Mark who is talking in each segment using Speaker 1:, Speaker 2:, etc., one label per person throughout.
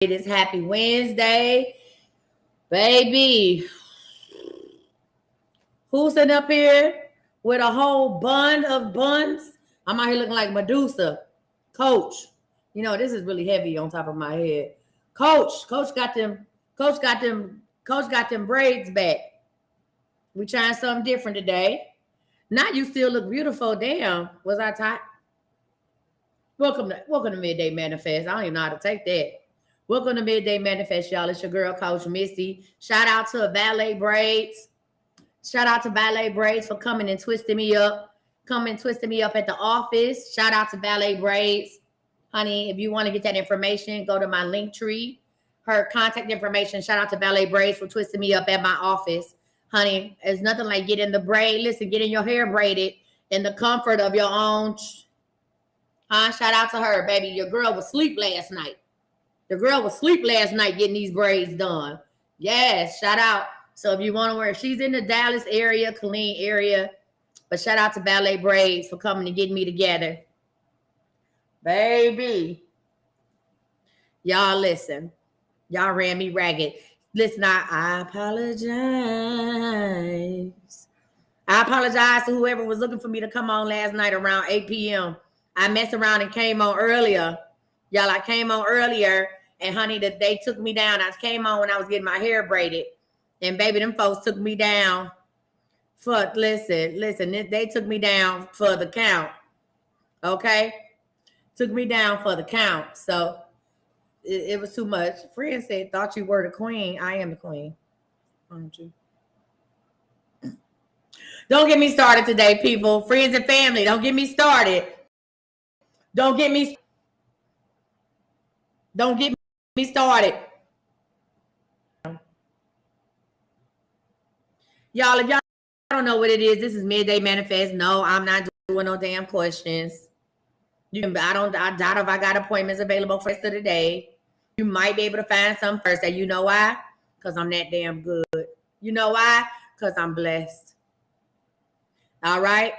Speaker 1: It is Happy Wednesday, baby. Who's sitting up here with a whole bun of buns? I'm out here looking like Medusa. Coach, you know this is really heavy on top of my head. Coach got them. Coach got them braids back. We trying something different today. Now you still look beautiful. Damn, was I tight? Welcome to Midday Manifest. I don't even know how to take that. Welcome to Midday Manifest, y'all. It's your girl, Coach Misty. Shout out to Ballet Braids. Shout out to Ballet Braids for coming and twisting me up. Coming and twisting me up at the office. Shout out to Ballet Braids. Honey, if you want to get that information, go to my link tree. Her contact information. Shout out to Ballet Braids for twisting me up at my office. Honey, there's nothing like getting the braid. Listen, getting your hair braided in the comfort of your own. Shout out to her, baby. Your girl was asleep last night. The girl was asleep last night getting these braids done. Yes, shout out. So if you want to wear, she's in the Dallas area, Killeen area. But shout out to Ballet Braids for coming and getting me together. Baby. Y'all listen. Y'all ran me ragged. Listen, I apologize. I apologize to whoever was looking for me to come on last night around 8 p.m. I messed around and came on earlier. Y'all, I came on earlier. And honey, that they took me down. I came on when I was getting my hair braided. And baby, them folks took me down for, listen, they took me down for the count. Okay? Took me down for the count. So it was too much. Friend said, thought you were the queen. I am the queen. Aren't you? Don't get me started today, people. Friends and family, don't get me started. Don't get me started. Y'all, if y'all don't know what it is, this is Midday Manifest. No, I'm not doing no damn questions. I doubt if I got appointments available for the rest of the day. You might be able to find some first. And you know why? Because I'm that damn good. You know why? Because I'm blessed. All right?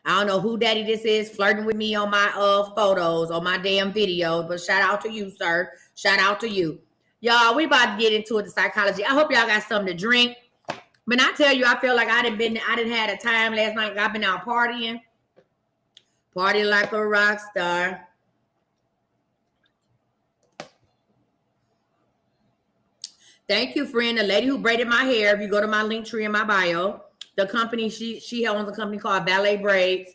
Speaker 1: I don't know who daddy this is flirting with me on my photos or my damn videos, but shout out to you, sir. Shout out to you. Y'all, we about to get into it, the psychology. I hope y'all got something to drink. But I tell you, I feel like I didn't had a time last night. I've been out partying. Party like a rock star. Thank you, friend. The lady who braided my hair, if you go to my link tree in my bio, the company, she owns a company called Ballet Braids,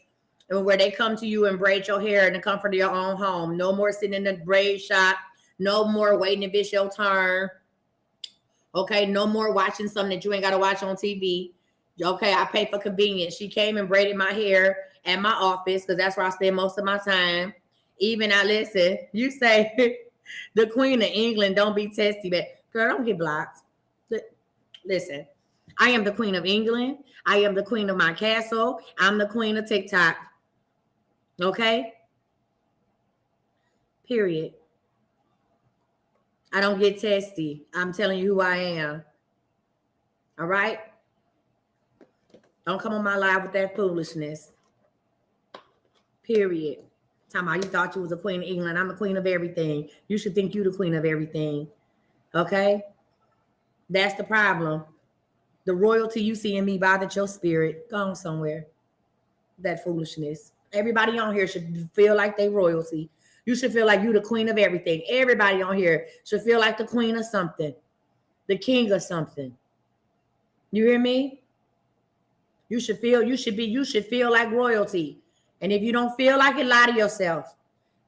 Speaker 1: and where they come to you and braid your hair in the comfort of your own home. No more sitting in the braid shop. No more waiting if it's your turn. Okay, no more watching something that you ain't got to watch on TV. Okay, I pay for convenience. She came and braided my hair at my office because that's where I spend most of my time. Even I listen, you say the Queen of England, don't be testy, but girl, don't get blocked. Listen, I am the Queen of England. I am the queen of my castle. I'm the queen of TikTok. Okay? Period. I don't get testy. I'm telling you who I am. All right? Don't come on my live with that foolishness. Period. Talking about you thought you was a queen of England. I'm the queen of everything. You should think you the queen of everything. Okay? That's the problem. The royalty you see in me bothered your spirit. Go on somewhere. That foolishness. Everybody on here should feel like they royalty. You should feel like you the queen of everything. Everybody on here should feel like the queen of something. The king of something. You hear me? You should feel like royalty. And if you don't feel like it, lie to yourself.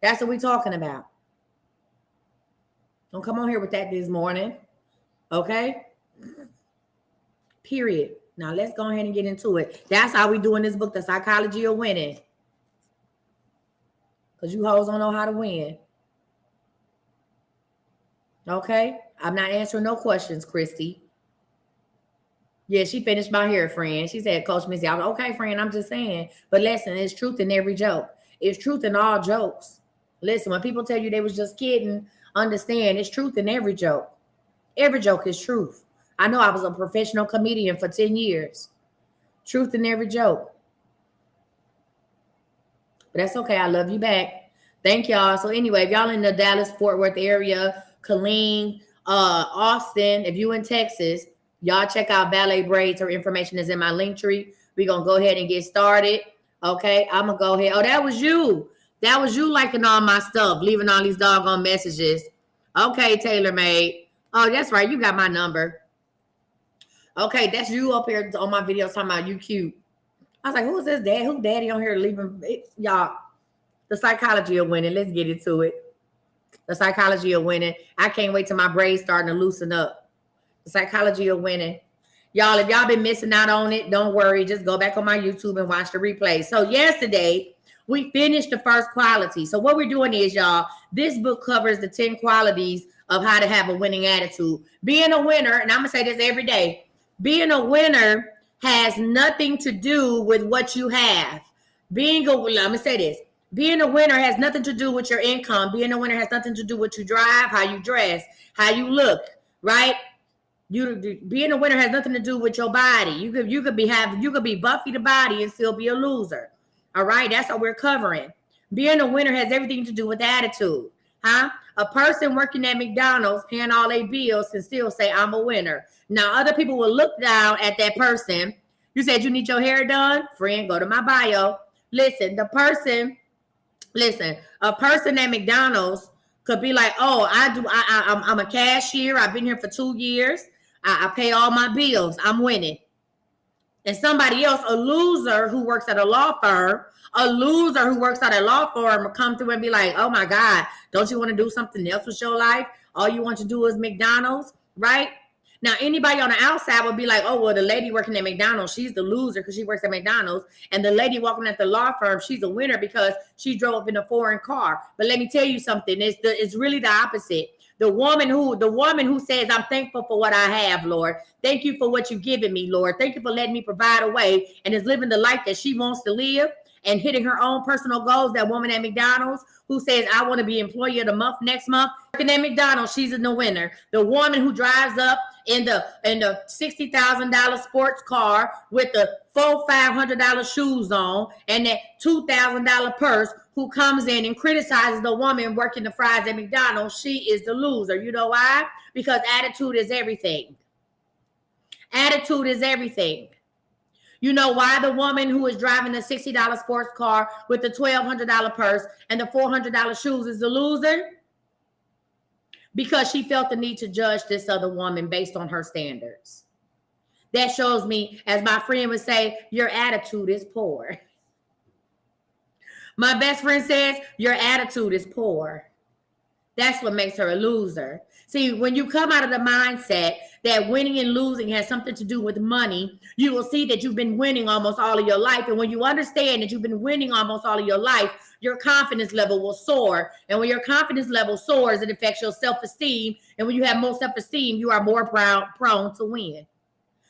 Speaker 1: That's what we're talking about. Don't come on here with that this morning. Okay? Period. Now let's go ahead and get into it. That's how we do in this book, The Psychology of Winning. Because you hoes don't know how to win. Okay? I'm not answering no questions, Christy. Yeah, she finished my hair, friend. She said, Coach Missy, I was okay, friend, I'm just saying. But listen, it's truth in every joke. It's truth in all jokes. Listen, when people tell you they was just kidding, understand it's truth in every joke. Every joke is truth. I know I was a professional comedian for 10 years. Truth in every joke. But that's okay. I love you back. Thank y'all. So anyway, if y'all in the Dallas-Fort Worth area, Colleen, Austin. If you in Texas, y'all check out Ballet Braids. Her information is in my link tree. We're going to go ahead and get started. Okay, I'm going to go ahead. Oh, that was you. That was you liking all my stuff, leaving all these doggone messages. Okay, TaylorMade. Oh, that's right. You got my number. Okay, that's you up here on my videos talking about you cute. I was like, who is this dad? Who daddy on here leaving? Y'all, the psychology of winning. Let's get into it. The psychology of winning. I can't wait till my brain's starting to loosen up. The psychology of winning. Y'all, if y'all been missing out on it, don't worry. Just go back on my YouTube and watch the replay. So yesterday, we finished the first quality. So what we're doing is, y'all, this book covers the 10 qualities of how to have a winning attitude. Being a winner, and I'm going to say this every day, being a winner has nothing to do with what you have. I'm going to say this. Being a winner has nothing to do with your income. Being a winner has nothing to do with what you drive, how you dress, how you look, right? Being a winner has nothing to do with your body. You could be Buffy the body and still be a loser. All right, that's what we're covering. Being a winner has everything to do with attitude, huh? A person working at McDonald's paying all their bills can still say, I'm a winner. Now, other people will look down at that person. You said you need your hair done? Friend, go to my bio. A person at McDonald's could be like, oh, I'm a cashier. I've been here for 2 years. I pay all my bills. I'm winning. And somebody else, a loser who works at a law firm, will come through and be like, oh my God, don't you want to do something else with your life? All you want to do is McDonald's, right? Now, anybody on the outside would be like, oh, well, the lady working at McDonald's, she's the loser because she works at McDonald's. And the lady walking at the law firm, she's a winner because she drove in a foreign car. But let me tell you something. It's really the opposite. The woman who says, I'm thankful for what I have, Lord. Thank you for what you've given me, Lord. Thank you for letting me provide a way, and is living the life that she wants to live and hitting her own personal goals. That woman at McDonald's who says, I want to be employee of the month next month, working at McDonald's, she's in the winner. The woman who drives up in the $60,000 sports car with the $500 shoes on and that $2,000 purse, who comes in and criticizes the woman working the fries at McDonald's, she is the loser. You know why? Because attitude is everything. Attitude is everything. You know why the woman who is driving the $60 sports car with the $1,200 purse and the $400 shoes is the loser? Because she felt the need to judge this other woman based on her standards. That shows me, as my friend would say, your attitude is poor. My best friend says, your attitude is poor. That's what makes her a loser. See, when you come out of the mindset that winning and losing has something to do with money, you will see that you've been winning almost all of your life. And when you understand that you've been winning almost all of your life, your confidence level will soar. And when your confidence level soars, it affects your self-esteem. And when you have more self-esteem, you are more prone to win.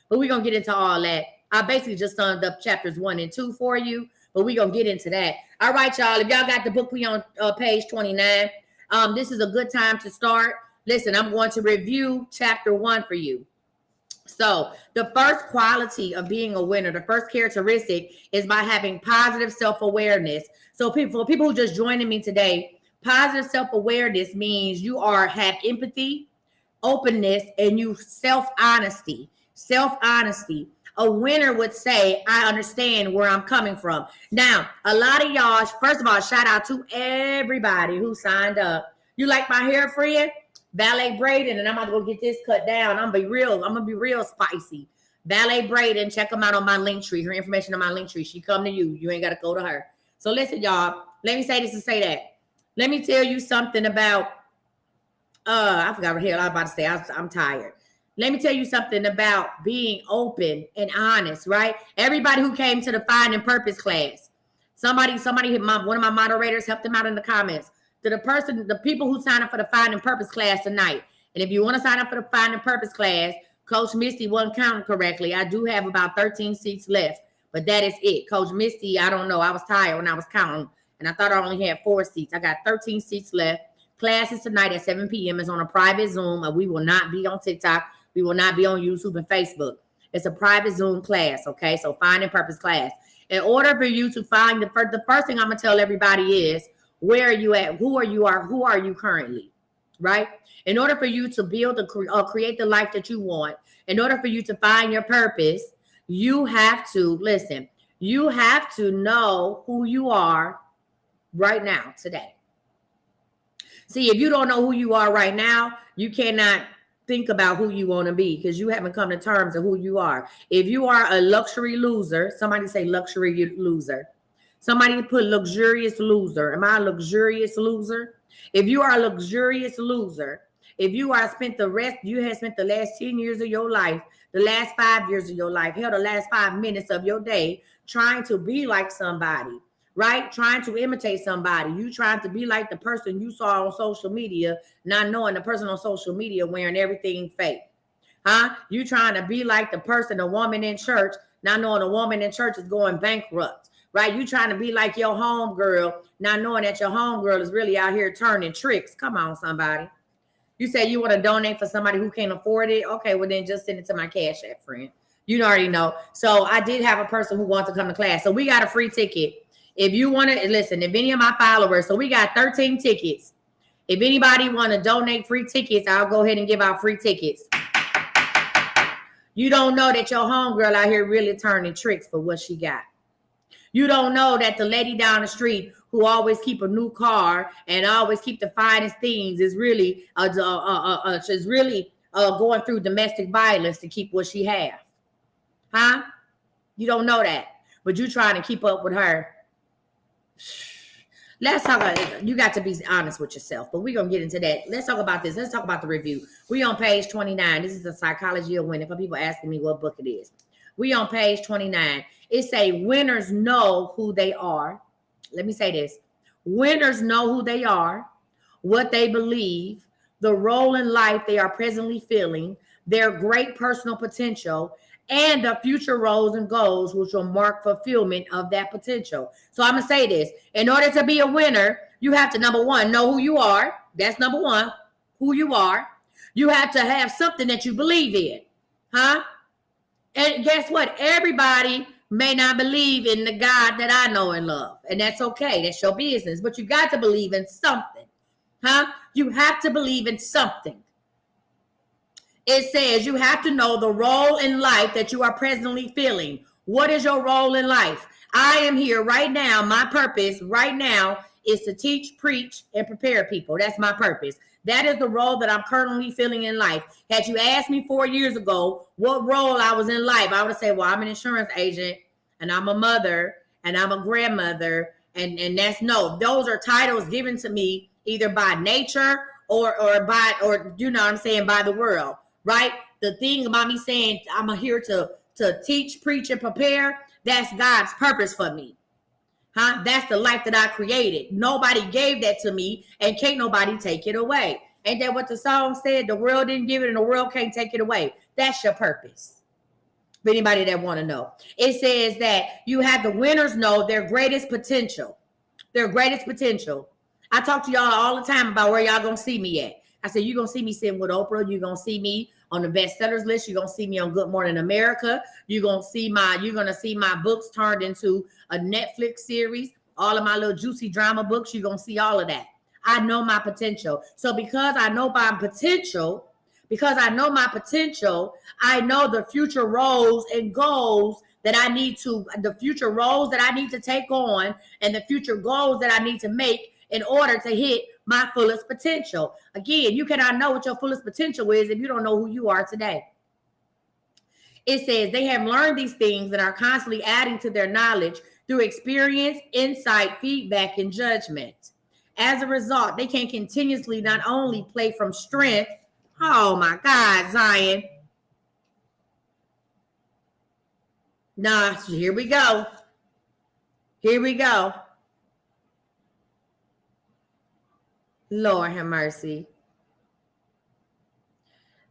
Speaker 1: But we're going to get into all that. I basically just summed up chapters 1 and 2 for you, but we're going to get into that. All right, y'all. If y'all got the book, we on page 29. This is a good time to start. Listen, I'm going to review chapter 1 for you. So the first quality of being a winner, the first characteristic is by having positive self-awareness. So for people who just joining me today, positive self-awareness means you have empathy, openness, and you self-honesty. Self-honesty. A winner would say, I understand where I'm coming from. Now, a lot of y'all, first of all, shout out to everybody who signed up. You like my hair, friend? Ballet braiding, and I'm about to go get this cut down. I'm gonna be real spicy. Ballet braiding, check them out on my link tree. Her information on my link tree. She come to you. You ain't got to go to her. So listen, y'all. Let me say this and say that. Let me tell you something about, I forgot what the hell I was about to say. I'm tired. Let me tell you something about being open and honest, right? Everybody who came to the Find and Purpose class, somebody hit one of my moderators, helped them out in the comments. To the people who sign up for the Find and Purpose class tonight. And if you want to sign up for the Find and Purpose class, Coach Misty wasn't counting correctly. I do have about 13 seats left, but that is it. Coach Misty, I don't know. I was tired when I was counting, and I thought I only had 4 seats. I got 13 seats left. Class is tonight at 7 p.m. It's on a private Zoom. We will not be on TikTok. We will not be on YouTube and Facebook. It's a private Zoom class, okay? So Find and Purpose class. In order for you to find the first thing I'm going to tell everybody is, where are you at? Who are you currently? right? In order for you to build or create the life that you want, in order for you to find your purpose, you have to, listen, you have to know who you are right now, today. See, if you don't know who you are right now, you cannot think about who you want to be because you haven't come to terms of who you are. If you are a luxury loser, somebody say luxury loser. Somebody put luxurious loser. Am I a luxurious loser? If you are a luxurious loser, if you have spent the last 10 years of your life, the last 5 years of your life, hell, the last 5 minutes of your day trying to be like somebody, right? Trying to imitate somebody. You trying to be like the person you saw on social media, not knowing the person on social media wearing everything fake. Huh? You trying to be like the person, a woman in church, not knowing a woman in church is going bankrupt, right? You trying to be like your homegirl, not knowing that your homegirl is really out here turning tricks. Come on, somebody. You say you want to donate for somebody who can't afford it. Okay, well then just send it to my Cash App, friend. You already know. So I did have a person who wants to come to class. So we got a free ticket. If you want to, listen, if any of my followers, so we got 13 tickets. If anybody want to donate free tickets, I'll go ahead and give out free tickets. You don't know that your homegirl out here really turning tricks for what she got. You don't know that the lady down the street who always keep a new car and always keep the finest things is really going through domestic violence to keep what she have. Huh? You don't know that, but you trying to keep up with her. Let's talk about, you got to be honest with yourself, but we're going to get into that. Let's talk about this. Let's talk about the review. We on page 29. This is the Psychology of Winning for people asking me what book it is. We on page 29. It say winners know who they are. Let me say this. Winners know who they are, what they believe, the role in life they are presently filling, their great personal potential, and the future roles and goals which will mark fulfillment of that potential. So I'm going to say this. In order to be a winner, you have to, number one, know who you are. That's number one, who you are. You have to have something that you believe in. Huh? And guess what? Everybody may not believe in the God that I know and love. And that's okay. That's your business. But you got to believe in something. Huh? You have to believe in something. It says you have to know the role in life that you are presently filling. What is your role in life? I am here right now. My purpose right now is to teach, preach, and prepare people. That's my purpose. That is the role that I'm currently filling in life. Had you asked me 4 years ago what role I was in life, I would have said, well, I'm an insurance agent, and I'm a mother, and I'm a grandmother, and that's no. Those are titles given to me either by nature or you know what I'm saying, by the world. Right? The thing about me saying I'm here to teach, preach, and prepare, that's God's purpose for me. Huh? That's the life that I created. Nobody gave that to me, and can't nobody take it away. Ain't that what the song said? The world didn't give it, and the world can't take it away. That's your purpose. For anybody that want to know. It says that you have the winners know their greatest potential. Their greatest potential. I talk to y'all all the time about where y'all going to see me at. I said, you're going to see me sitting with Oprah. You're going to see me on the bestsellers list. You're going to see me on Good Morning America. You're going to see my books turned into a Netflix series. All of my little juicy drama books. You're going to see all of that. I know my potential. So because I know my potential, I know the future roles and goals that I need to take on and the future goals that I need to make in order to hit my fullest potential. Again, you cannot know what your fullest potential is if you don't know who you are today. It says they have learned these things and are constantly adding to their knowledge through experience, insight, feedback, and judgment. As a result, they can continuously not only play from strength. Oh my God, Zion. Nah, here we go. Lord have mercy.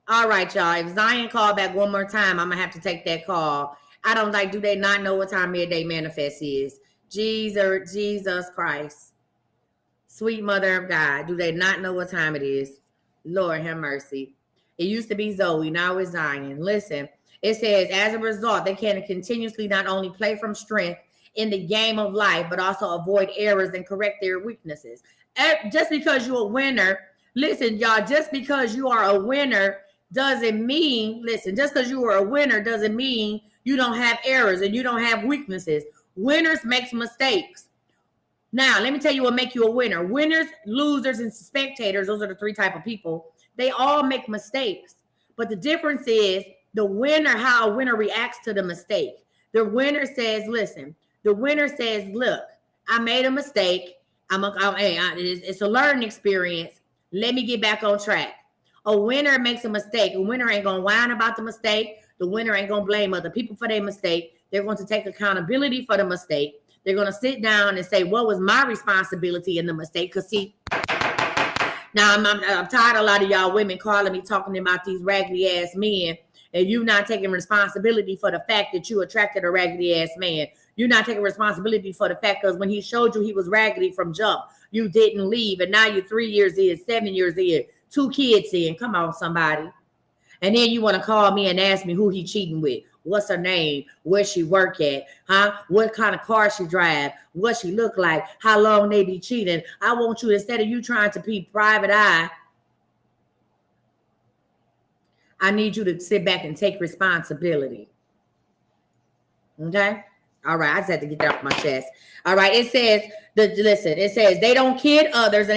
Speaker 1: All right, y'all. If Zion called back one more time, I'm going to have to take that call. I don't do they not know what time midday manifest is? Jesus Christ. Sweet mother of God. Do they not know what time it is? Lord have mercy. It used to be Zoe. Now it's Zion. Listen, it says, as a result, they can continuously not only play from strength in the game of life, but also avoid errors and correct their weaknesses. Just because you're a winner Listen, y'all, just because you are a winner doesn't mean, listen, just because you are a winner doesn't mean you don't have errors and you don't have weaknesses. Winners make mistakes. Now, let me tell you what make you a winner. Winners, losers, and spectators, those are the three type of people. They all make mistakes. But the difference is the winner, how a winner reacts to the mistake. The winner says, listen, the winner says, look, I made a mistake. It's a learning experience. Let me get back on track. A winner makes a mistake. A winner ain't going to whine about the mistake. The winner ain't going to blame other people for their mistake. They're going to take accountability for the mistake. They're going to sit down and say, what was my responsibility in the mistake? Because see, now I'm tired of a lot of y'all women calling me talking about these raggedy ass men, and you not taking responsibility for the fact that you attracted a raggedy ass man. You're not taking responsibility for the fact because when he showed you he was raggedy from jump, you didn't leave, and now you're 3 years in, 7 years in, 2 kids in. Come on, somebody. And then you want to call me and ask me who he cheating with. What's her name? Where she work at? Huh? What kind of car she drive? What she look like? How long they be cheating? I want you, instead of you trying to be private eye, I need you to sit back and take responsibility. Okay? All right. I just had to get that off my chest. All right. It says, it says they don't kid others and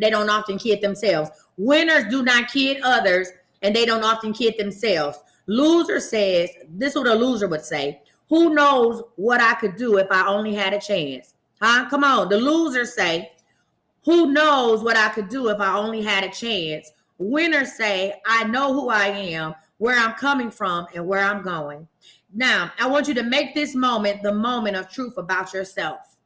Speaker 1: they don't often kid themselves. Winners do not kid others and they don't often kid themselves. Loser says, this is what a loser would say. Who knows what I could do if I only had a chance? Huh? Come on. The losers say, who knows what I could do if I only had a chance? Winners say, I know who I am, where I'm coming from, and where I'm going. Now, I want you to make this moment the moment of truth about yourself.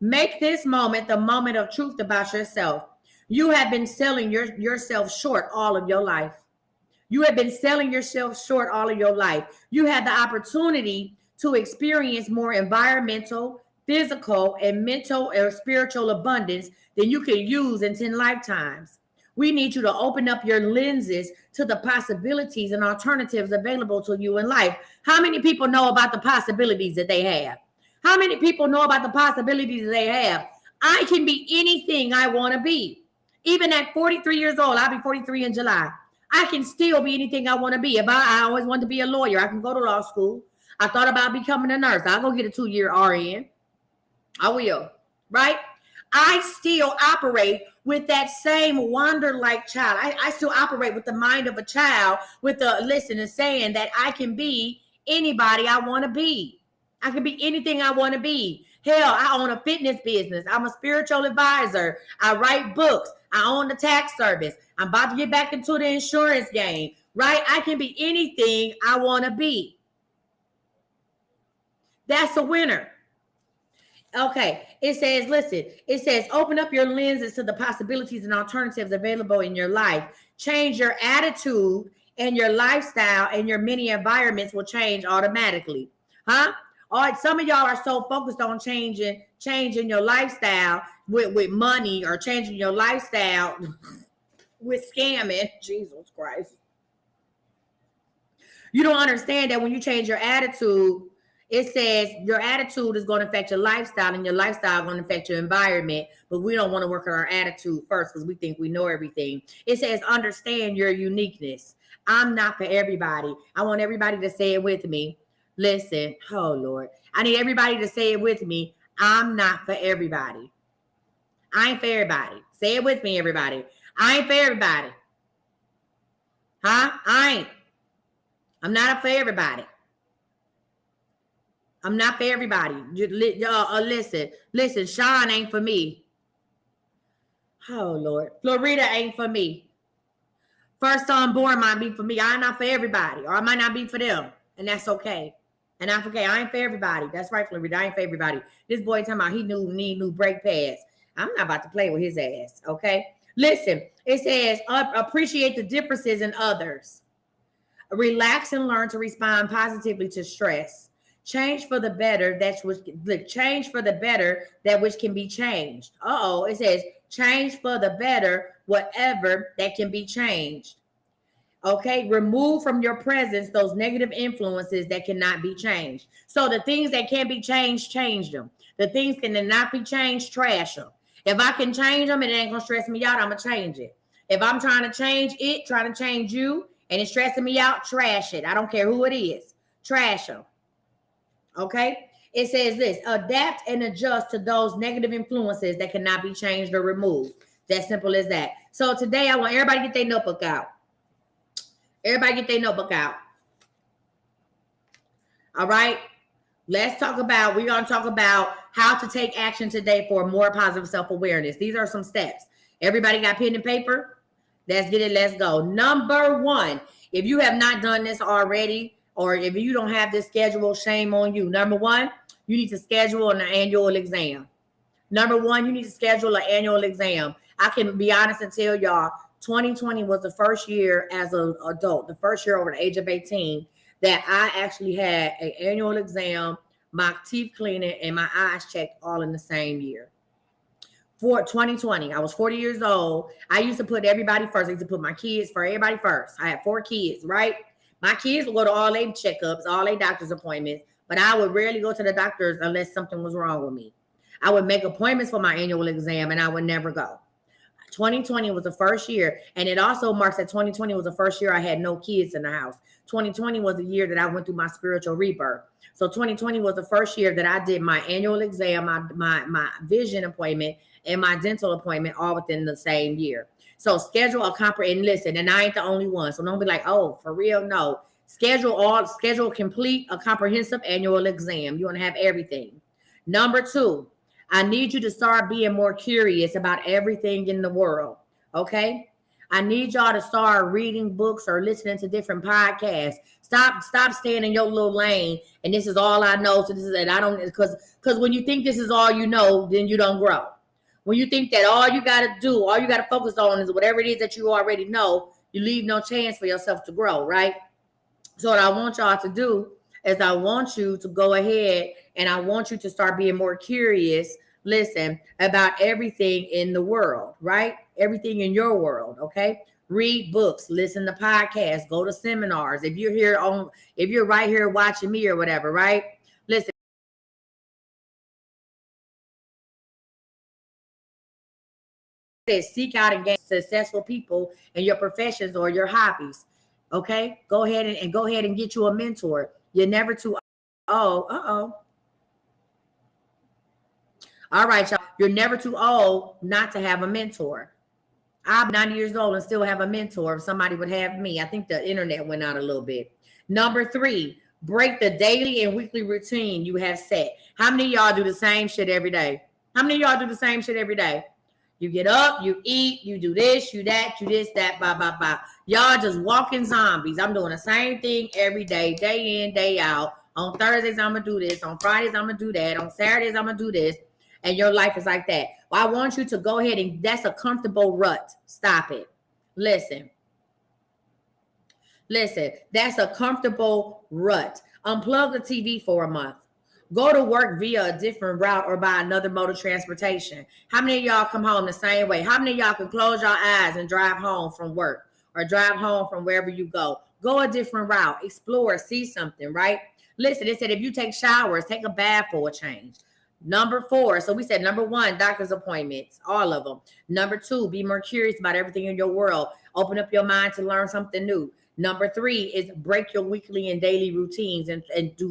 Speaker 1: Make this moment the moment of truth about yourself. You have been selling yourself short all of your life. You have been selling yourself short all of your life. You had the opportunity to experience more environmental, physical, and mental or spiritual abundance than you could use in 10 lifetimes. We need you to open up your lenses to the possibilities and alternatives available to you in life. How many people know about the possibilities that they have? How many people know about the possibilities that they have? I can be anything I want to be. Even at 43 years old, I'll be 43 in July. I can still be anything I want to be. If I always wanted to be a lawyer, I can go to law school. I thought about becoming a nurse. I'll go get a 2-year RN. I will, right? I still operate with that same wonder-like child. I still operate with the mind of a child, with the listen and saying that I can be anybody I want to be. I can be anything I want to be. Hell, I own a fitness business. I'm a spiritual advisor. I write books. I own the tax service. I'm about to get back into the insurance game, right? I can be anything I want to be. That's a winner. Okay, it says, listen, it says, open up your lenses to the possibilities and alternatives available in your life. Change your attitude and your lifestyle, and your many environments will change automatically. Huh? All right, some of y'all are so focused on changing your lifestyle with money, or changing your lifestyle with scamming. Jesus Christ. You don't understand that when you change your attitude, it says your attitude is going to affect your lifestyle, and your lifestyle is going to affect your environment. But we don't want to work on our attitude first because we think we know everything. It says understand your uniqueness. I'm not for everybody. I want everybody to say it with me. Listen, oh Lord, I need everybody to say it with me. I'm not for everybody. I ain't for everybody. Say it with me, everybody. I ain't for everybody. Huh? I ain't. I'm not for everybody. I'm not for everybody. Listen, Sean ain't for me. Oh, Lord. Florida ain't for me. First unborn might be for me. I'm not for everybody, or I might not be for them, and that's okay. And I'm okay. I ain't for everybody. That's right, Florida. I ain't for everybody. This boy talking about he need new brake pads. I'm not about to play with his ass, okay? Listen, it says appreciate the differences in others. Relax and learn to respond positively to stress. Change for the better that which can be changed. It says change for the better whatever that can be changed. Okay, remove from your presence those negative influences that cannot be changed. So the things that can't be changed, change them. The things that cannot be changed, trash them. If I can change them and it ain't gonna stress me out, I'm gonna change it. If I'm trying to change it, trying to change you, and it's stressing me out, trash it. I don't care who it is. Trash them. Okay? It says this: adapt and adjust to those negative influences that cannot be changed or removed. That simple as that. So today I want everybody to get their notebook out. Everybody get their notebook out. All right? We're going to talk about how to take action today for more positive self-awareness. These are some steps. Everybody got pen and paper? Let's get it. Let's go. Number one, if you have not done this already, or if you don't have this schedule, shame on you. Number one, you need to schedule an annual exam. Number one, you need to schedule an annual exam. I can be honest and tell y'all, 2020 was the first year as an adult, the first year over the age of 18, that I actually had an annual exam, my teeth cleaning, and my eyes checked all in the same year. For 2020, I was 40 years old. I used to put everybody first. I used to put my kids for everybody first. I had 4 kids, right? My kids would go to all their checkups, all their doctor's appointments, but I would rarely go to the doctors unless something was wrong with me. I would make appointments for my annual exam, and I would never go. 2020 was the first year, and it also marks that 2020 was the first year I had no kids in the house. 2020 was the year that I went through my spiritual rebirth. So 2020 was the first year that I did my annual exam, my vision appointment, and my dental appointment all within the same year. So schedule a and listen, and I ain't the only one. So don't be like, oh, for real, no. Schedule complete a comprehensive annual exam. You want to have everything. Number 2, I need you to start being more curious about everything in the world, okay? I need y'all to start reading books or listening to different podcasts. Stop staying in your little lane, and this is all I know. So this is that I don't, because when you think this is all you know, then you don't grow. When you think that all you got to do, all you got to focus on is whatever it is that you already know, you leave no chance for yourself to grow, right? So what I want y'all to do is I want you to go ahead and I want you to start being more curious, listen, about everything in the world, right? Everything in your world, okay? Read books, listen to podcasts, go to seminars. If you're right here watching me or whatever, right? Listen. Seek out and get successful people in your professions or your hobbies. Okay, go ahead and get you a mentor. You're never too old. All right, y'all. You're never too old not to have a mentor. I'm 90 years old and still have a mentor. If somebody would have me, I think the internet went out a little bit. Number 3, break the daily and weekly routine you have set. How many of y'all do the same shit every day? How many of y'all do the same shit every day? You get up, you eat, you do this, you that, you this, that, blah, blah, blah. Y'all just walking zombies. I'm doing the same thing every day, day in, day out. On Thursdays, I'm going to do this. On Fridays, I'm going to do that. On Saturdays, I'm going to do this. And your life is like that. Well, I want you to go ahead and that's a comfortable rut. Stop it. Listen, that's a comfortable rut. Unplug the TV for a month. Go to work via a different route or by another mode of transportation. How many of y'all come home the same way? How many of y'all can close your eyes and drive home from work or drive home from wherever you go? Go a different route. Explore. See something, right? Listen, it said if you take showers, take a bath for a change. Number 4. So we said number 1, doctor's appointments, all of them. Number 2, be more curious about everything in your world. Open up your mind to learn something new. Number 3 is break your weekly and daily routines and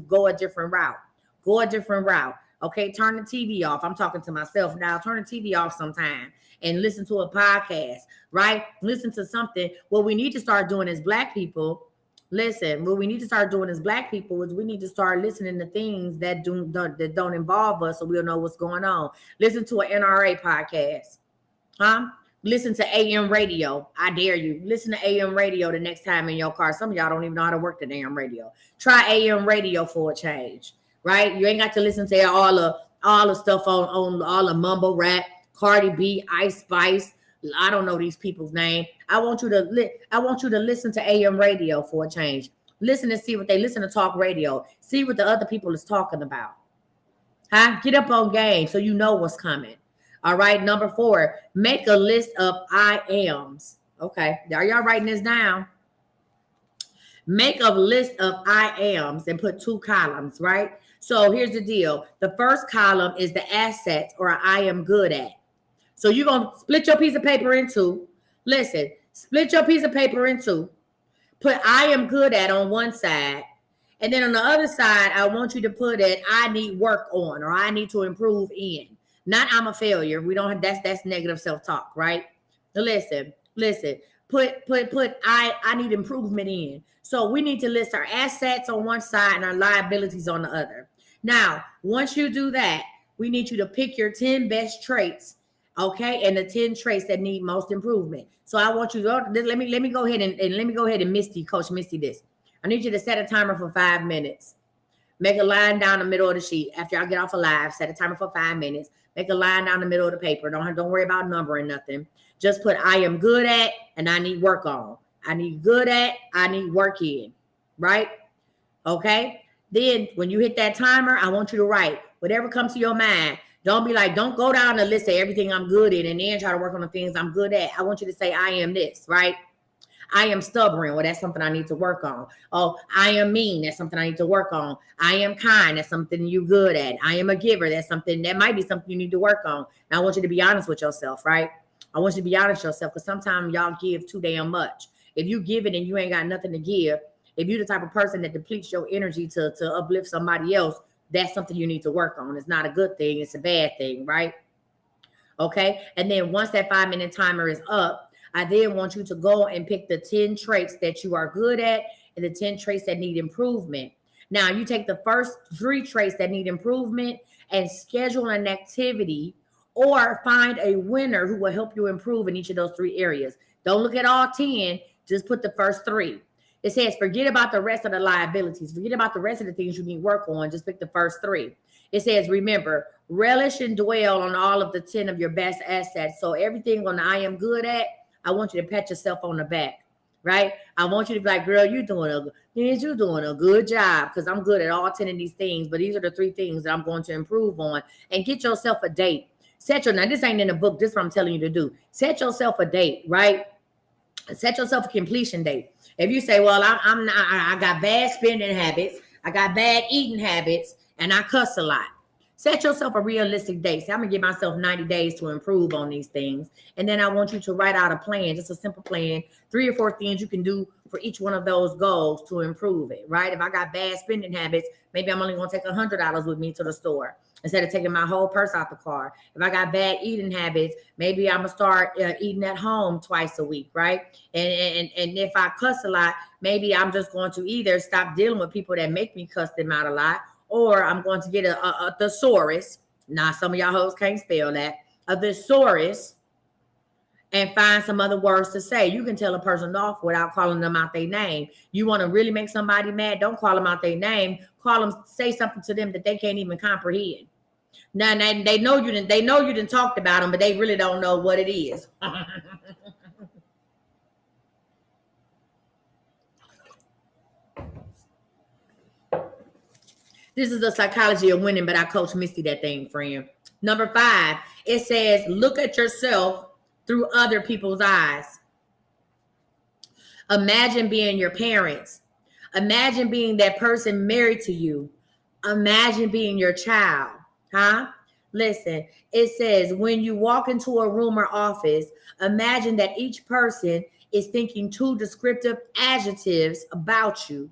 Speaker 1: go a different route. Go a different route. Okay, turn the TV off. I'm talking to myself now. Turn the TV off sometime and listen to a podcast, right? Listen to something. What we need to start doing as Black people, is we need to start listening to things that don't involve us so we'll know what's going on. Listen to an NRA podcast. Listen to AM radio. I dare you. Listen to AM radio the next time in your car. Some of y'all don't even know how to work the damn radio. Try AM radio for a change. Right? You ain't got to listen to all the stuff on all the mumble rap, Cardi B, Ice Spice. I don't know these people's name. I want you to listen to AM radio for a change. Listen to talk radio. See what the other people is talking about. Get up on game so you know what's coming. All right. Number 4, make a list of I ams. Okay. Are y'all writing this down? Make a list of I ams and put 2 columns, right? So here's the deal. The first column is the assets or I am good at. So you're going to split your piece of paper in two. Listen, split your piece of paper in two. Put I am good at on one side. And then on the other side, I want you to put it, I need work on, or I need to improve in. Not I'm a failure. We don't have, that's negative self-talk, right? So listen. Put I need improvement in. So we need to list our assets on one side and our liabilities on the other. Now, once you do that, we need you to pick your 10 best traits, okay, and the 10 traits that need most improvement. So I want you to let me go ahead and let me go ahead and Coach Misty this. I need you to set a timer for 5 minutes. Make a line down the middle of the sheet. After I get off a live, set a timer for 5 minutes. Make a line down the middle of the paper. Don't worry about numbering nothing. Just put I am good at and I need work on. I need good at, I need work in. Right? Okay? Then when you hit that timer, I want you to write whatever comes to your mind. Don't go down the list of everything I'm good in and then try to work on the things I'm good at. I want you to say I am this, right? I am stubborn. Well, that's something I need to work on. Oh, I am mean. That's something I need to work on. I am kind. That's something you're good at. I am a giver. That might be something you need to work on. And I want you to be honest with yourself, right? I want you to be honest with yourself because sometimes y'all give too damn much. If you give it and you ain't got nothing to give, if you're the type of person that depletes your energy to uplift somebody else, that's something you need to work on. It's not a good thing. It's a bad thing, right? Okay. And then once that 5-minute timer is up, I then want you to go and pick the 10 traits that you are good at and the 10 traits that need improvement. Now, you take the first 3 traits that need improvement and schedule an activity or find a winner who will help you improve in each of those 3 areas. Don't look at all 10. Just put the first 3. It says, forget about the rest of the liabilities. Forget about the rest of the things you need work on. Just pick the first 3. It says, remember, relish and dwell on all of the 10 of your best assets. So everything on I am good at, I want you to pat yourself on the back, right? I want you to be like, girl, you're doing a good job because I'm good at all 10 of these things. But these are the 3 things that I'm going to improve on. And get yourself a date. Now, this ain't in the book. This is what I'm telling you to do. Set yourself a date, right? Set yourself a completion date. If you say, well, I got bad spending habits, I got bad eating habits, and I cuss a lot. Set yourself a realistic date. Say, I'm going to give myself 90 days to improve on these things. And then I want you to write out a plan, just a simple plan, 3 or 4 things you can do for each one of those goals to improve it, right? If I got bad spending habits, maybe I'm only going to take $100 with me to the store instead of taking my whole purse out the car. If I got bad eating habits, maybe I'm going to start eating at home twice a week, right? And if I cuss a lot, maybe I'm just going to either stop dealing with people that make me cuss them out a lot, or I'm going to get a thesaurus. Now, some of y'all hoes can't spell that. A thesaurus, and find some other words to say. You can tell a person off without calling them out their name. You want to really make somebody mad? Don't call them out their name. Call them, say something to them that they can't even comprehend. Now they know you didn't talked about them, but they really don't know what it is. This is the psychology of winning, but I coach Misty that thing, friend. Number 5, it says, look at yourself through other people's eyes. Imagine being your parents. Imagine being that person married to you. Imagine being your child. Huh? Listen, it says, when you walk into a room or office, imagine that each person is thinking 2 descriptive adjectives about you.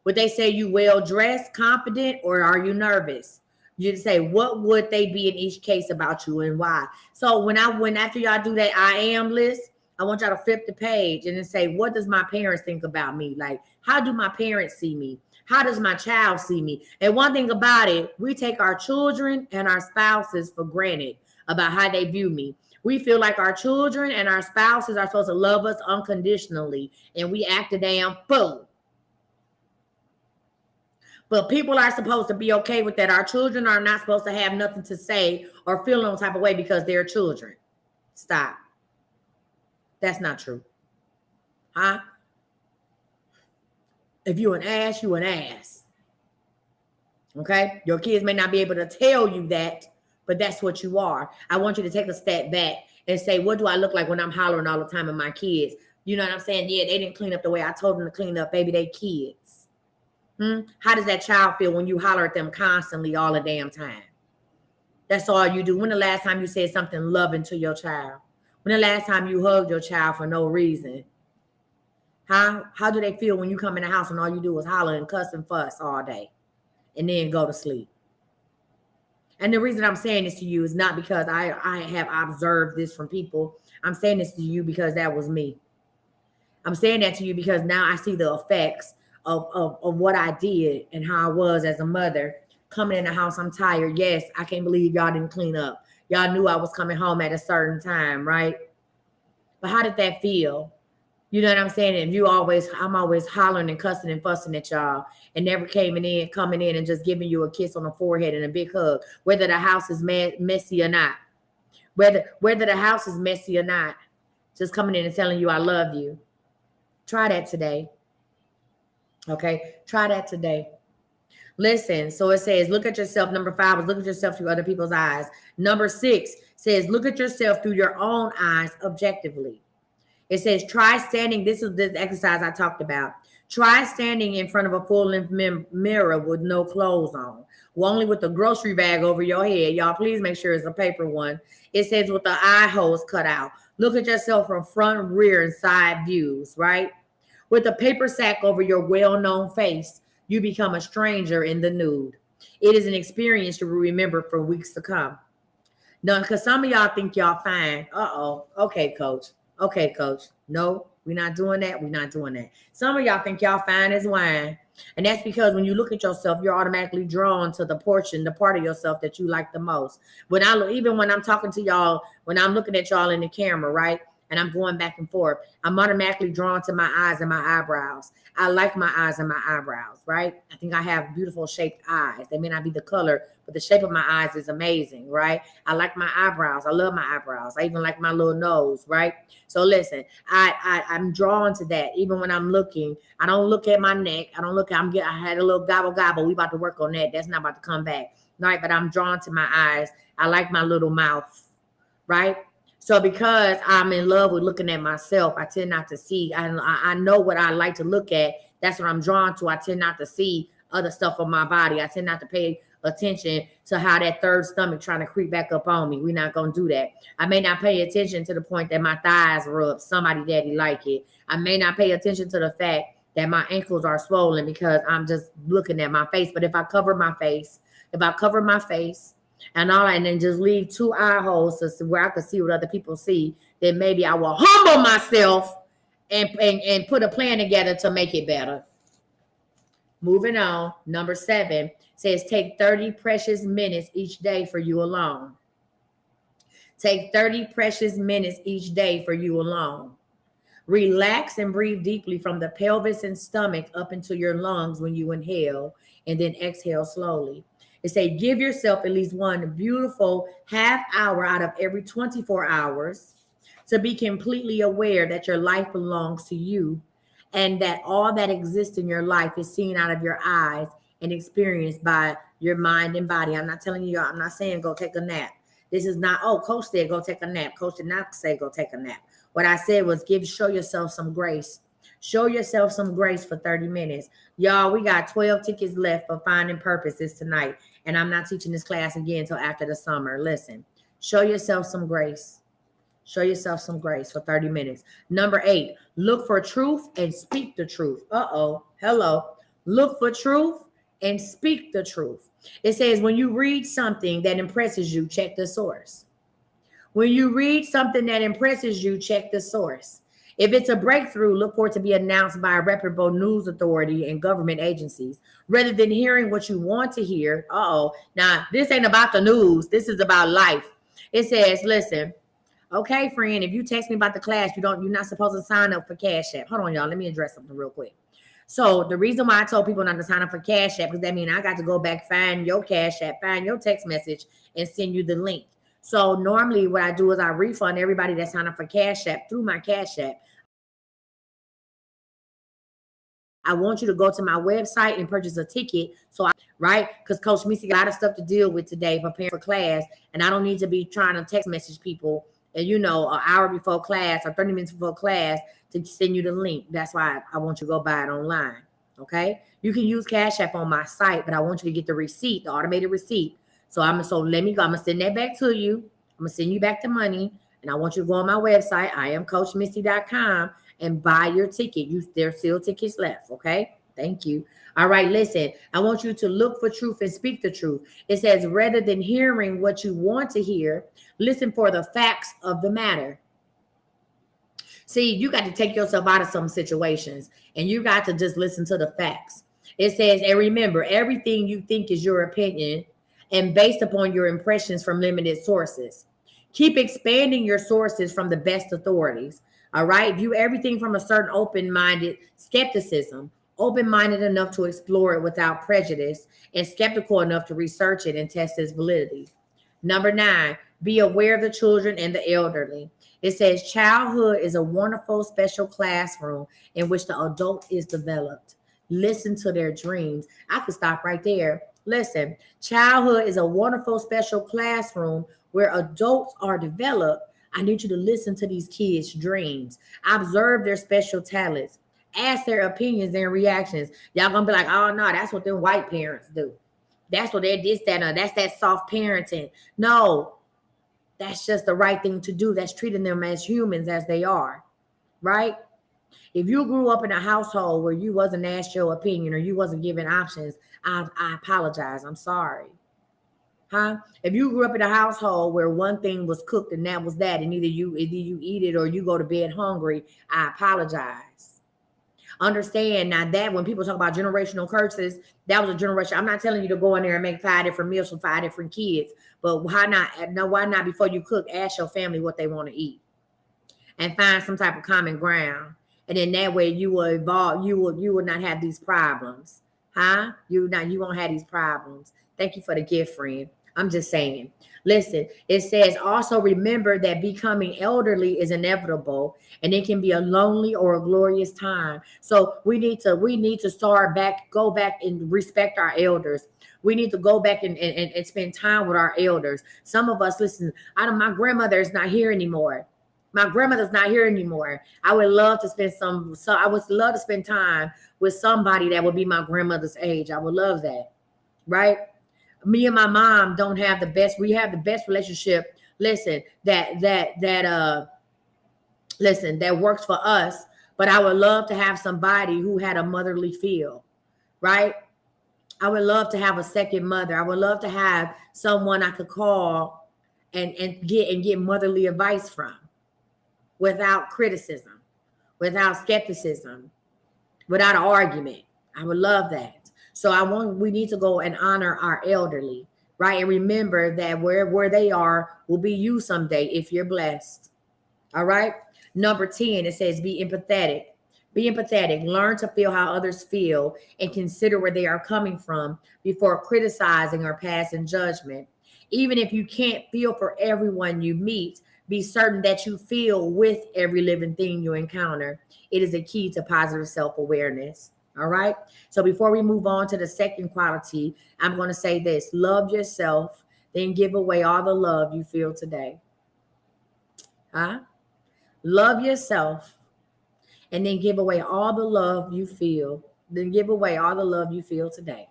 Speaker 1: Would they say you well-dressed, confident, or are you nervous? You say, what would they be in each case about you and why? So when after y'all do that I am list, I want y'all to flip the page and then say, what does my parents think about me? Like, how do my parents see me? How does my child see me? And one thing about it, we take our children and our spouses for granted about how they view me. We feel like our children and our spouses are supposed to love us unconditionally, and we act a damn fool. But people are supposed to be okay with that. Our children are not supposed to have nothing to say or feel no type of way because they're children. Stop. That's not true. Huh? If you're an ass, you're an ass. Okay? Your kids may not be able to tell you that, but that's what you are. I want you to take a step back and say, what do I look like when I'm hollering all the time at my kids? You know what I'm saying? Yeah, they didn't clean up the way I told them to clean up. Baby, they kids. How does that child feel when you holler at them constantly all the damn time? That's all you do. When the last time you said something loving to your child? When the last time you hugged your child for no reason? How do they feel when you come in the house and all you do is holler and cuss and fuss all day and then go to sleep? And the reason I'm saying this to you is not because I have observed this from people. I'm saying this to you because that was me. I'm saying that to you because now I see the effects of what I did and how I was as a mother. Coming in the house, I'm tired. Yes, I can't believe y'all didn't clean up. Y'all knew I was coming home at a certain time, right? But how did that feel? You know what I'm saying? And I'm always hollering and cussing and fussing at y'all and never coming in and just giving you a kiss on the forehead and a big hug, whether the house is messy or not. Whether the house is messy or not, just coming in and telling you I love you. Try that today. Okay? Try that today. Listen, so it says, look at yourself. Number 5 is look at yourself through other people's eyes. Number 6 says, look at yourself through your own eyes objectively. It says, try standing. This is the exercise I talked about. Try standing in front of a full-length mirror with no clothes on. Well, only with the grocery bag over your head. Y'all, please make sure it's a paper one. It says with the eye holes cut out. Look at yourself from front, rear, and side views, right? With a paper sack over your well-known face, you become a stranger in the nude. It is an experience to remember for weeks to come. No, because some of y'all think y'all fine. Uh-oh. Okay, coach. Okay, coach. No, we're not doing that. We're not doing that. Some of y'all think y'all fine as wine. And that's because when you look at yourself, you're automatically drawn to the part of yourself that you like the most. Even when I'm talking to y'all, when I'm looking at y'all in the camera, right? And I'm going back and forth, I'm automatically drawn to my eyes and my eyebrows. I like my eyes and my eyebrows, right? I think I have beautiful shaped eyes. They may not be the color, but the shape of my eyes is amazing, right? I like my eyebrows. I love my eyebrows. I even like my little nose, right? So listen, I'm drawn to that. Even when I'm looking, I don't look at my neck. I had a little gobble. We about to work on that. That's not about to come back, right? But I'm drawn to my eyes. I like my little mouth, right? So because I'm in love with looking at myself, I tend not to see. I know what I like to look at. That's what I'm drawn to. I tend not to see other stuff on my body. I tend not to pay attention to how that third stomach trying to creep back up on me. We're not going to do that. I may not pay attention to the point that my thighs rub. Somebody daddy like it. I may not pay attention to the fact that my ankles are swollen because I'm just looking at my face. But if I cover my face, and then just leave 2 eye holes so where I can see what other people see, then maybe I will humble myself and put a plan together to make it better. Moving on, number 7 says take 30 precious minutes each day for you alone. Take 30 precious minutes each day for you alone. Relax and breathe deeply from the pelvis and stomach up into your lungs when you inhale, and then exhale slowly. It say give yourself at least one beautiful half hour out of every 24 hours to be completely aware that your life belongs to you and that all that exists in your life is seen out of your eyes and experienced by your mind and body. I'm not telling you, I'm not saying go take a nap. This is not, oh, coach said go take a nap. Coach did not say go take a nap. What I said was show yourself some grace. Show yourself some grace for 30 minutes. Y'all, we got 12 tickets left for Finding Purposes tonight. And I'm not teaching this class again until after the summer. Listen, show yourself some grace. Show yourself some grace for 30 minutes. Number 8, look for truth and speak the truth. Hello. Look for truth and speak the truth. It says when you read something that impresses you, check the source. When you read something that impresses you, check the source. If it's a breakthrough, look for it to be announced by a reputable news authority and government agencies, rather than hearing what you want to hear. Now this ain't about the news. This is about life. It says, listen, okay, friend, if you text me about the class, you're not supposed to sign up for Cash App. Hold on, y'all. Let me address something real quick. So the reason why I told people not to sign up for Cash App, because that means I got to go back, find your Cash App, find your text message, and send you the link. So normally what I do is I refund everybody that signed up for Cash App through my Cash App. I want you to go to my website and purchase a ticket. Right? Because Coach Missy got a lot of stuff to deal with today, preparing for class. And I don't need to be trying to text message people, and an hour before class or 30 minutes before class to send you the link. That's why I want you to go buy it online. Okay? You can use Cash App on my site, but I want you to get the receipt, the automated receipt, So let me go. I'm gonna send that back to you. I'm gonna send you back the money. And I want you to go on my website, IamCoachMissy.com, and buy your ticket. There's still tickets left. Okay. Thank you. All right. Listen, I want you to look for truth and speak the truth. It says, rather than hearing what you want to hear, listen for the facts of the matter. See, you got to take yourself out of some situations and you got to just listen to the facts. It says, and remember, everything you think is your opinion and based upon your impressions from limited sources. Keep expanding your sources from the best authorities. All right. View everything from a certain open-minded skepticism, open-minded enough to explore it without prejudice, and skeptical enough to research it and test its validity. Number 9, be aware of the children and the elderly. It says childhood is a wonderful special classroom in which the adult is developed. Listen to their dreams. I could stop right there. Listen, childhood is a wonderful special classroom where adults are developed. I need you to listen to these kids' dreams. Observe their special talents. Ask their opinions and reactions. Y'all gonna be like, oh no, that's what them white parents do. That's what they're this, that, or that's that soft parenting. No, that's just the right thing to do. That's treating them as humans as they are, right? If you grew up in a household where you wasn't asked your opinion or you wasn't given options, I apologize. I'm sorry. Huh? If you grew up in a household where one thing was cooked and that was that, and either you eat it or you go to bed hungry, I apologize. Understand now that when people talk about generational curses, that was a generation. I'm not telling you to go in there and make 5 different meals for 5 different kids, but why not? No, why not before you cook, ask your family what they want to eat and find some type of common ground. And then that way you will evolve. You will not have these problems. Huh? You won't have these problems. Thank you for the gift, friend. I'm just saying. Listen, it says also remember that becoming elderly is inevitable and it can be a lonely or a glorious time. So we need to go back and respect our elders. We need to go back and spend time with our elders. Some of us, listen, my grandmother is not here anymore. My grandmother's not here anymore. I would love to spend I would love to spend time with somebody that would be my grandmother's age. I would love that. Right? Me and my mom don't have the best. We have the best relationship. Listen, that works for us. But I would love to have somebody who had a motherly feel, right? I would love to have a second mother. I would love to have someone I could call and get motherly advice from, without criticism, without skepticism, without an argument. I would love that. So we need to go and honor our elderly, right? And remember that where they are will be you someday if you're blessed. All right. Number 10, it says be empathetic. Be empathetic. Learn to feel how others feel and consider where they are coming from before criticizing or passing judgment. Even if you can't feel for everyone you meet, be certain that you feel with every living thing you encounter. It is a key to positive self-awareness. All right. So before we move on to the second quality, I'm going to say this: love yourself, then give away all the love you feel today. Huh? Love yourself and then give away all the love you feel. Then give away all the love you feel today.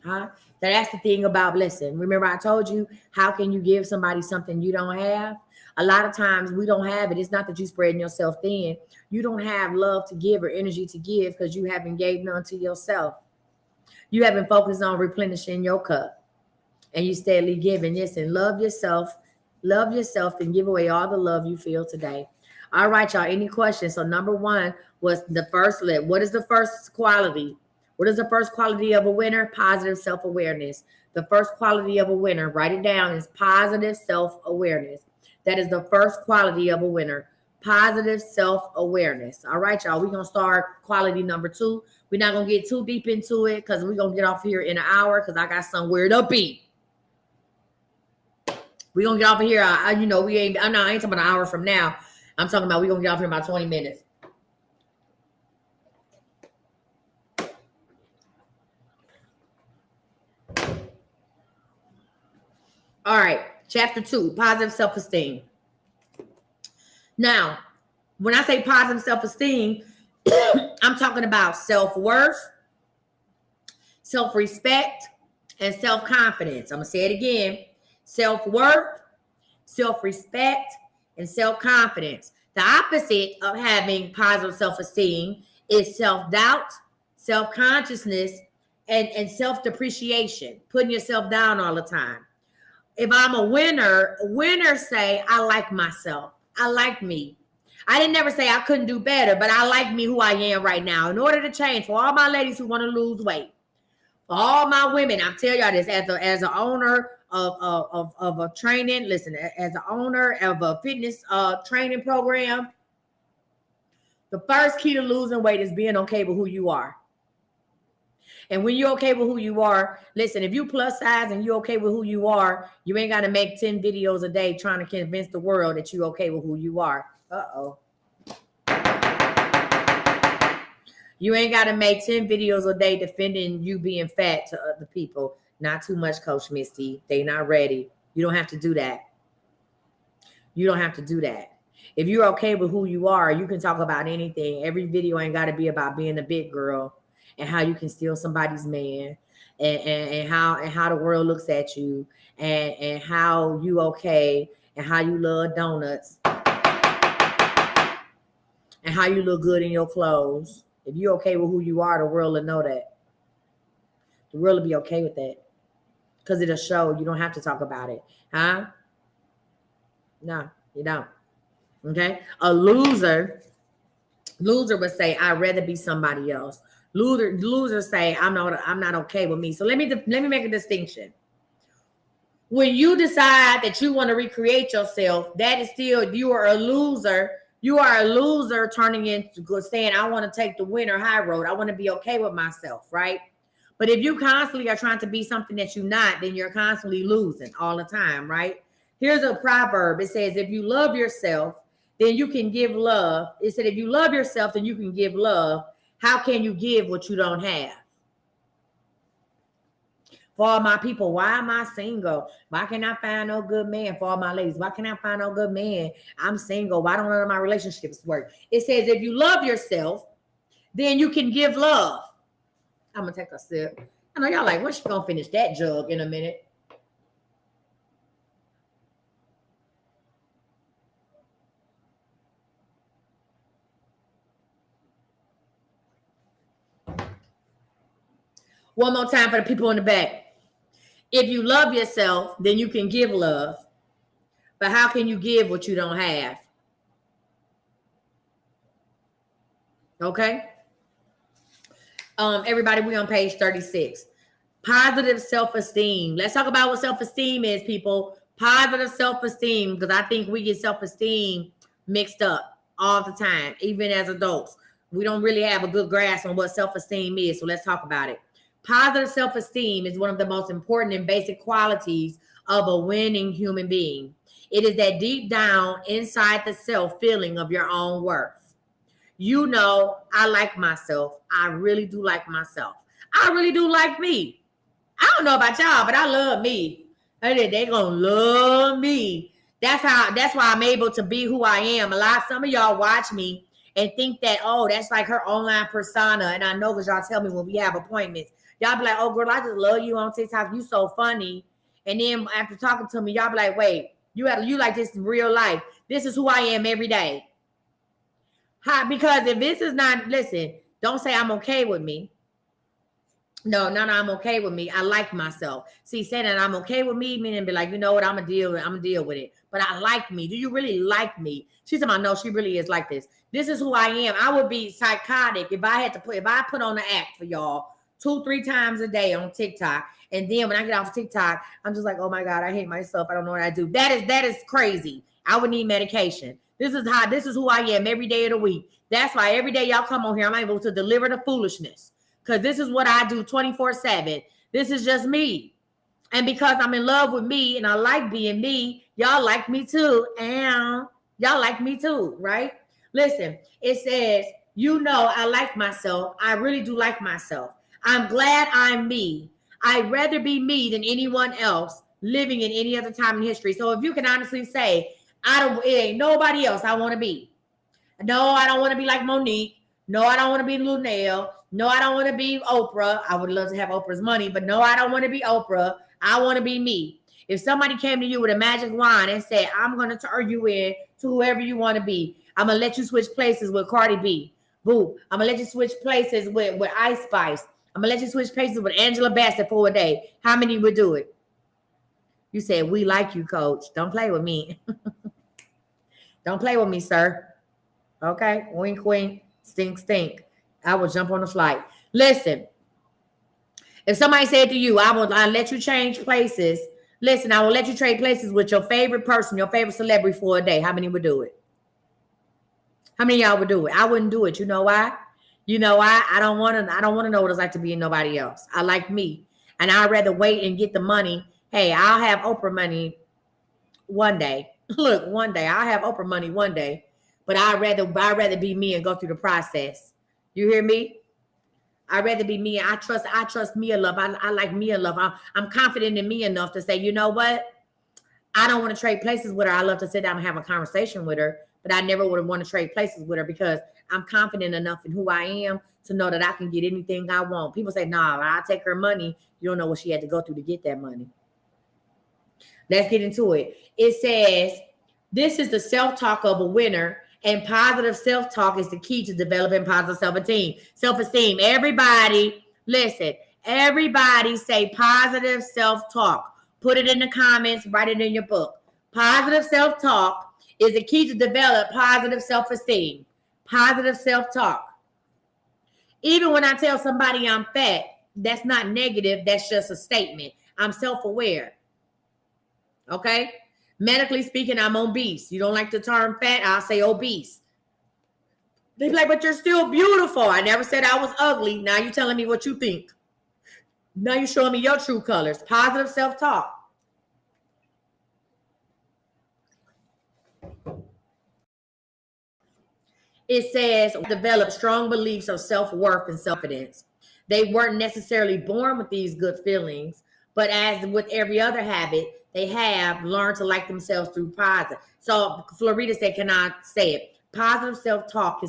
Speaker 1: Huh? So that's the thing about, listen, remember I told you, how can you give somebody something you don't have? A lot of times we don't have it. It's not that you're spreading yourself thin. You don't have love to give or energy to give because you haven't gave none to yourself. You haven't focused on replenishing your cup and you steadily giving. Listen, love yourself, and give away all the love you feel today. All right, y'all, any questions? So number 1 was the first list. What is the first quality? What is the first quality of a winner? Positive self-awareness. The first quality of a winner, write it down, is positive self-awareness. That is the first quality of a winner. Positive self-awareness. All right, y'all. We're going to start quality number 2. We're not going to get too deep into it because we're going to get off here in an hour because I got somewhere to be. We're going to get off of here. I ain't talking about an hour from now. I'm talking about we're going to get off here in about 20 minutes. All right. Chapter 2, positive self-esteem. Now, when I say positive self-esteem, I'm talking about self-worth, self-respect, and self-confidence. I'm going to say it again. Self-worth, self-respect, and self-confidence. The opposite of having positive self-esteem is self-doubt, self-consciousness, and self-depreciation, putting yourself down all the time. If I'm a winner, winners say, I like myself. I like me. I didn't never say I couldn't do better, but I like me who I am right now. In order to change, for all my ladies who want to lose weight, for all my women, I'm telling y'all this as an owner of a training, listen, as an owner of a fitness training program, the first key to losing weight is being okay with who you are. And when you're okay with who you are, listen, if you plus size and you're okay with who you are, you ain't got to make 10 videos a day trying to convince the world that you're okay with who you are. Uh-oh. You ain't got to make 10 videos a day defending you being fat to other people. Not too much, Coach Misty. They not ready. You don't have to do that. You don't have to do that. If you're okay with who you are, you can talk about anything. Every video ain't got to be about being a big girl and how you can steal somebody's man and how the world looks at you and how you okay and how you love donuts and how you look good in your clothes. If you're okay with who you are, the world will know that. The world will be okay with that. Because it'll show. You don't have to talk about it. Huh? No, you don't. Okay? A loser would say, I'd rather be somebody else. Losers say, I'm not okay with me. So let me make a distinction. When you decide that you want to recreate yourself, that is still, you are a loser. You are a loser turning into saying, I want to take the winner high road. I want to be okay with myself, right? But if you constantly are trying to be something that you're not, then you're constantly losing all the time, right? Here's a proverb. It says, if you love yourself, then you can give love. It said, if you love yourself, then you can give love. How can you give what you don't have? For all my people, why am I single? Why can't I find no good man? For all my ladies, why can't I find no good man? I'm single. Why don't none of my relationships work? It says, if you love yourself, then you can give love. I'm going to take a sip. I know y'all like, when's she going to finish that jug in a minute? One more time for the people in the back. If you love yourself, then you can give love. But how can you give what you don't have? Okay? Everybody, we on page 36. Positive self-esteem. Let's talk about what self-esteem is, people. Positive self-esteem, because I think we get self-esteem mixed up all the time, even as adults. We don't really have a good grasp on what self-esteem is, so let's talk about it. Positive self-esteem is one of the most important and basic qualities of a winning human being. It is that deep down inside the self feeling of your own worth. You know, I like myself. I really do like myself. I really do like me. I don't know about y'all, but I love me. They gonna love me. That's why I'm able to be who I am. Some of y'all watch me and think that, oh, that's like her online persona. And I know because y'all tell me when we have appointments. Y'all be like, oh, girl, I just love you on TikTok. You so funny. And then after talking to me, y'all be like, wait, you like this in real life. This is who I am every day. Because if this is not, listen, don't say I'm okay with me. No, I'm okay with me. I like myself. See, saying that I'm okay with me, meaning be like, you know what, I'm gonna deal with it. But I like me. Do you really like me? She's talking about, no, she really is like this. This is who I am. I would be psychotic if I put on the act for y'all 2-3 times a day on TikTok. And then when I get off TikTok, I'm just like, oh my God, I hate myself. I don't know what I do. That is crazy. I would need medication. This is who I am every day of the week. That's why every day y'all come on here, I'm able to deliver the foolishness. Because this is what I do 24/7. This is just me. And because I'm in love with me and I like being me, y'all like me too. And y'all like me too, right? Listen, it says, you know, I like myself. I really do like myself. I'm glad I'm me. I'd rather be me than anyone else living in any other time in history. So if you can honestly say, it ain't nobody else I want to be. No, I don't want to be like Monique. No, I don't want to be Lunel. No, I don't want to be Oprah. I would love to have Oprah's money, but no, I don't want to be Oprah. I want to be me. If somebody came to you with a magic wand and said, I'm going to turn you in to whoever you want to be, I'm going to let you switch places with Cardi B. Boo. I'm going to let you switch places with Ice Spice. I'm going to let you switch places with Angela Bassett for a day. How many would do it? You said, we like you, coach. Don't play with me. Don't play with me, sir. Okay? Wink, wink. Stink, stink. I will jump on the flight. Listen, if somebody said to you, I'll let you change places. Listen, I will let you trade places with your favorite person, your favorite celebrity for a day. How many would do it? How many of y'all would do it? I wouldn't do it. You know why? You know why? I don't want to know what it's like to be in nobody else. I like me. And I'd rather wait and get the money. Hey, I'll have Oprah money one day. Look, one day. I'll have Oprah money one day. But I'd rather be me and go through the process. You hear me? I'd rather be me. I trust me enough. I like me enough. I'm confident in me enough to say, you know what? I don't want to trade places with her. I love to sit down and have a conversation with her, but I never would want to trade places with her because I'm confident enough in who I am to know that I can get anything I want. People say, nah, I'll take her money. You don't know what she had to go through to get that money. Let's get into it. It says, this is the self-talk of a winner. And positive self-talk is the key to developing positive self-esteem. Everybody, listen, everybody say positive self-talk. Put it in the comments, write it in your book. Positive self-talk is the key to develop positive self-esteem. Positive self-talk. Even when I tell somebody I'm fat, that's not negative. That's just a statement. I'm self-aware. Okay? Medically speaking, I'm obese. You don't like the term fat? I'll say obese. They be like, but you're still beautiful. I never said I was ugly. Now you're telling me what you think. Now you're showing me your true colors. Positive self-talk. It says, develop strong beliefs of self-worth and self-confidence. They weren't necessarily born with these good feelings, but as with every other habit, they have learned to like themselves through positive. So Florida said, can I say it? Positive self-talk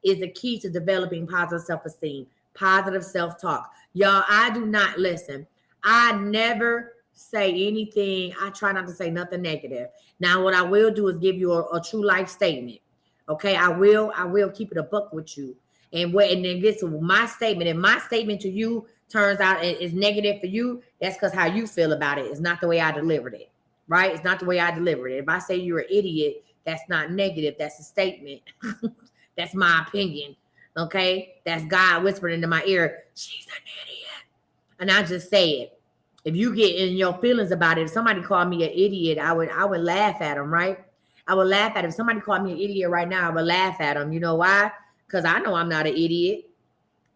Speaker 1: is the key to developing positive self-esteem. Positive self-talk. Y'all, I do not listen. I never say anything. I try not to say nothing negative. Now, what I will do is give you a true life statement. Okay, I will keep it a buck with you. And then gets to my statement. And my statement to you turns out is negative for you, that's because how you feel about it. It's not the way I delivered it, right? It's not the way I delivered it. If I say you're an idiot, that's not negative. That's a statement. That's my opinion, okay? That's God whispering into my ear, she's an idiot. And I just say it. If you get in your feelings about it, if somebody called me an idiot, I would laugh at them, right? I would laugh at him. If somebody called me an idiot right now, I would laugh at them. You know why? Because I know I'm not an idiot,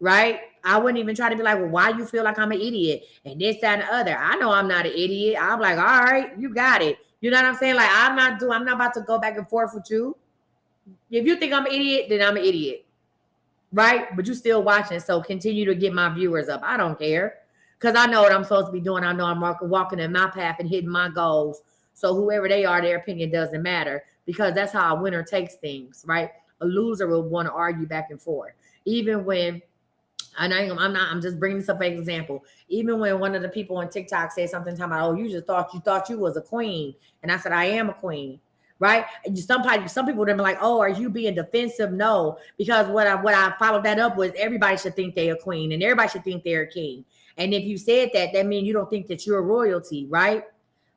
Speaker 1: right? I wouldn't even try to be like, well, why you feel like I'm an idiot? And this, that, and the other. I know I'm not an idiot. I'm like, all right, you got it. You know what I'm saying? Like, I'm not about to go back and forth with you. If you think I'm an idiot, then I'm an idiot, right? But you still watching, so continue to get my viewers up. I don't care because I know what I'm supposed to be doing. I know I'm walking in my path and hitting my goals. So whoever they are, their opinion doesn't matter because that's how a winner takes things, right? A loser will want to argue back and forth. Even when, I'm just bringing this up as an example. Even when one of the people on TikTok said something about, oh, you thought you was a queen. And I said, I am a queen, right? And some people would be like, oh, are you being defensive? No, because what I followed that up with, everybody should think they're a queen and everybody should think they're a king. And if you said that, that means you don't think that you're royalty, right?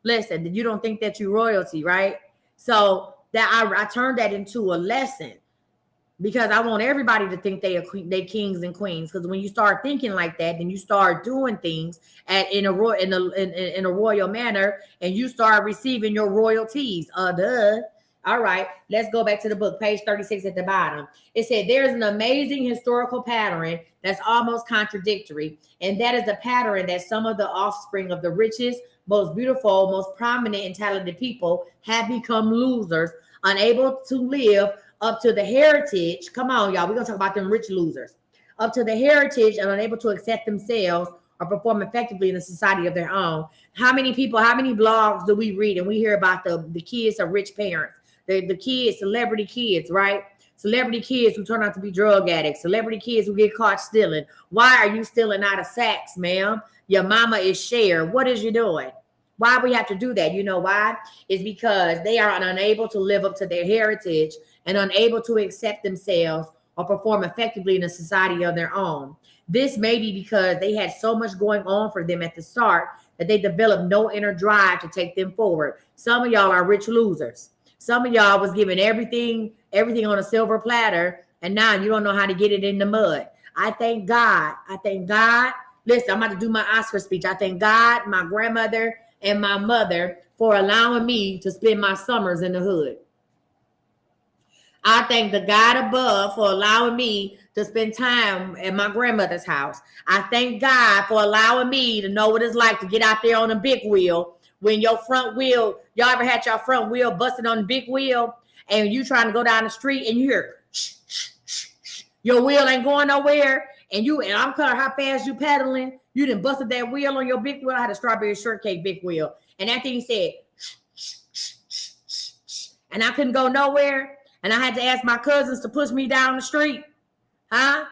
Speaker 1: Listen, you don't think that you're royalty, right? So that I turned that into a lesson because I want everybody to think they kings and queens. Because when you start thinking like that, then you start doing things in a royal manner, and you start receiving your royalties. All right, let's go back to the book, page 36 at the bottom. It said, there's an amazing historical pattern that's almost contradictory, and that is the pattern that some of the offspring of the richest, most beautiful, most prominent and talented people have become losers, unable to live up to the heritage. Come on, y'all. We're going to talk about them rich losers. Up to the heritage and unable to accept themselves or perform effectively in a society of their own. How many blogs do we read and we hear about the kids of rich parents? The kids, celebrity kids, right? Celebrity kids who turn out to be drug addicts. Celebrity kids who get caught stealing. Why are you stealing out of Saks, ma'am? Your mama is Cher. What is you doing? Why we have to do that? You know why? It's because they are unable to live up to their heritage and unable to accept themselves or perform effectively in a society of their own. This may be because they had so much going on for them at the start that they developed no inner drive to take them forward. Some of y'all are rich losers. Some of y'all was given everything on a silver platter, and now you don't know how to get it in the mud. I thank God. Listen, I'm about to do my Oscar speech. I thank God, my grandmother, and my mother for allowing me to spend my summers in the hood. I thank the God above for allowing me to spend time at my grandmother's house. I thank God for allowing me to know what it's like to get out there on a big wheel. When your front wheel, y'all ever had your front wheel busted on the big wheel and you trying to go down the street and you hear shh, shh, shh, shh. Your wheel ain't going nowhere, and I'm cutting how fast you pedaling. You done busted that wheel on your big wheel. I had a strawberry shortcake big wheel, and that thing said shh, shh, shh, shh, shh, shh. And I couldn't go nowhere, and I had to ask my cousins to push me down the street. I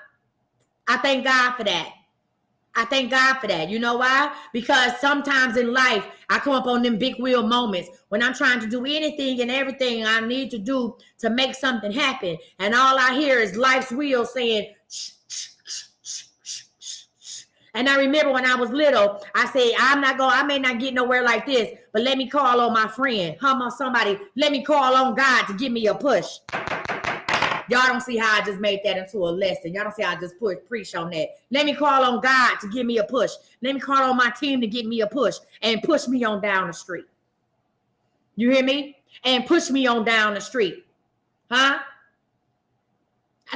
Speaker 1: thank God for that. I thank God for that. You know why? Because sometimes in life, I come up on them big wheel moments when I'm trying to do anything and everything I need to do to make something happen. And all I hear is life's wheel saying, shh, shh, shh, shh, shh, shh. And I remember when I was little, I said, I may not get nowhere like this, but let me call on my friend. Somebody, let me call on God to give me a push. Y'all don't see how I just made that into a lesson. Y'all don't see how I just preach on that. Let me call on God to give me a push. Let me call on my team to give me a push and push me on down the street. You hear me? And push me on down the street. I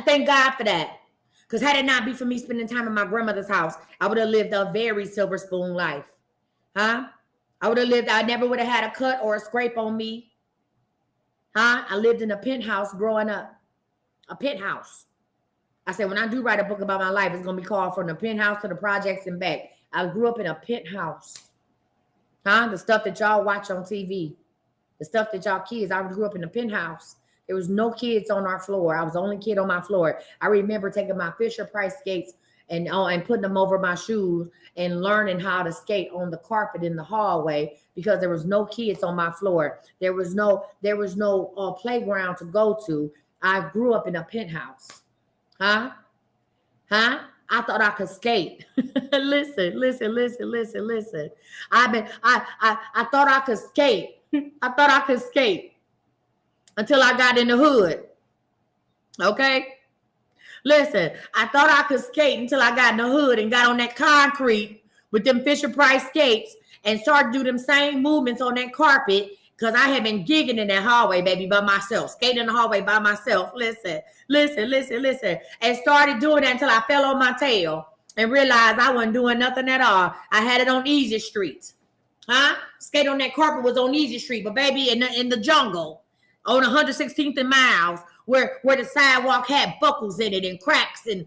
Speaker 1: thank God for that. Because had it not be for me spending time in my grandmother's house, I would have lived a very silver spoon life. I never would have had a cut or a scrape on me. I lived in a penthouse growing up. A penthouse. I said, when I do write a book about my life, it's going to be called From the Penthouse to the Projects and Back. I grew up in a penthouse. The stuff that y'all watch on TV. The stuff that y'all kids, I grew up in a penthouse. There was no kids on our floor. I was the only kid on my floor. I remember taking my Fisher-Price skates and putting them over my shoes and learning how to skate on the carpet in the hallway because there was no kids on my floor. There was no playground to go to. I grew up in a penthouse. I thought I could skate. Listen. I thought I could skate. I thought I could skate until I got in the hood. Okay? Listen, I thought I could skate until I got in the hood and got on that concrete with them Fisher-Price skates and started to do them same movements on that carpet. Because I had been gigging in that hallway, baby, by myself. Skating in the hallway by myself. Listen. And started doing that until I fell on my tail and realized I wasn't doing nothing at all. I had it on Easy Street. Skate on that carpet was on Easy Street. But baby, in the jungle, on 116th and Miles, where the sidewalk had buckles in it and cracks and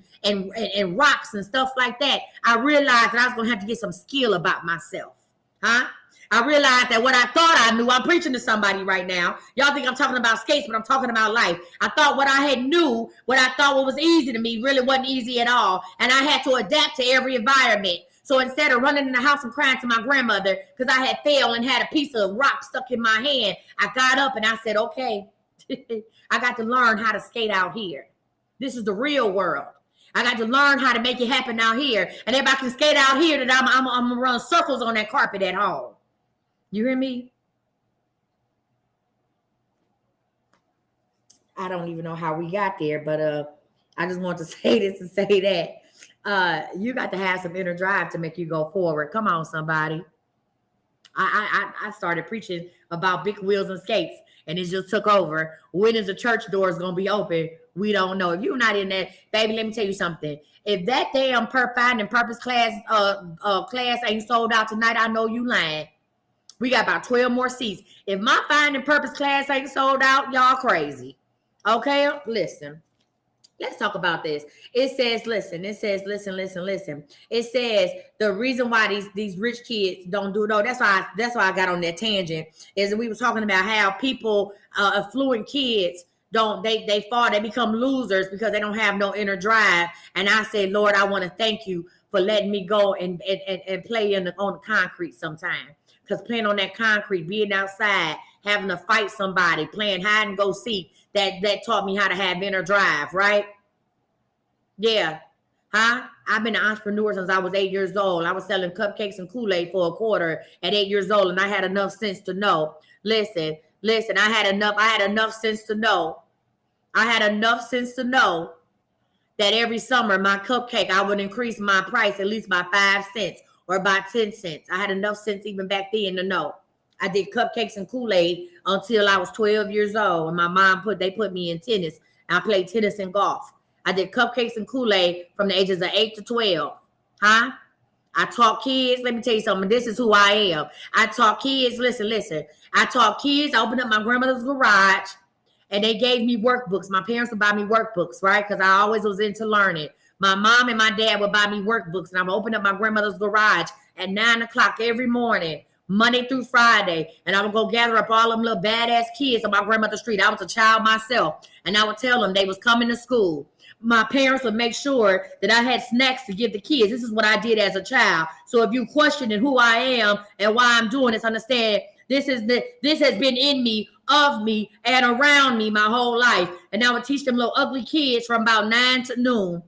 Speaker 1: rocks and stuff like that, I realized that I was going to have to get some skill about myself. I realized that what I thought I knew, I'm preaching to somebody right now. Y'all think I'm talking about skates, but I'm talking about life. I thought what I thought was easy to me really wasn't easy at all. And I had to adapt to every environment. So instead of running in the house and crying to my grandmother because I had failed and had a piece of rock stuck in my hand, I got up and I said, okay, I got to learn how to skate out here. This is the real world. I got to learn how to make it happen out here. And if I can skate out here, then I'm going to run circles on that carpet at home. You hear me? I don't even know how we got there, but I just want to say this and say that. You got to have some inner drive to make you go forward. Come on, somebody. I started preaching about big wheels and skates, and it just took over. When is the church doors going to be open? We don't know. If you're not in that, baby, let me tell you something. If that damn Finding Purpose class ain't sold out tonight, I know you lying. We got about 12 more seats. If my Finding Purpose class ain't sold out, y'all crazy. Okay? Listen. Let's talk about this. It says, listen. It says the reason why these rich kids don't do no. That's why I got on that tangent. Is we were talking about how people, affluent kids, they fall, they become losers because they don't have no inner drive. And I said, Lord, I want to thank you for letting me go and play on the concrete sometime. Because playing on that concrete, being outside, having to fight somebody, playing hide and go seek, that taught me how to have inner drive, right? Yeah. Huh? I've been an entrepreneur since I was 8 years old. I was selling cupcakes and Kool-Aid for a quarter at 8 years old, and I had enough sense to know. Listen, I had enough sense to know. I had enough sense to know that every summer my cupcake, I would increase my price at least by 5 cents or by 10 cents. I had enough sense even back then to know. I did cupcakes and Kool-Aid until I was 12 years old. And my mom they put me in tennis. And I played tennis and golf. I did cupcakes and Kool-Aid from the ages of 8 to 12. Huh? I taught kids. Let me tell you something. This is who I am. I taught kids. Listen. I taught kids. I opened up my grandmother's garage. And they gave me workbooks. My parents would buy me workbooks, right? Because I always was into learning. My mom and my dad would buy me workbooks. And I would open up my grandmother's garage at 9 o'clock every morning, Monday through Friday. And I would go gather up all them little badass kids on my grandmother's street. I was a child myself. And I would tell them they was coming to school. My parents would make sure that I had snacks to give the kids. This is what I did as a child. So if you questioning who I am and why I'm doing this, understand this has been in me, of me, and around me my whole life. And I would teach them little ugly kids from about 9 to noon.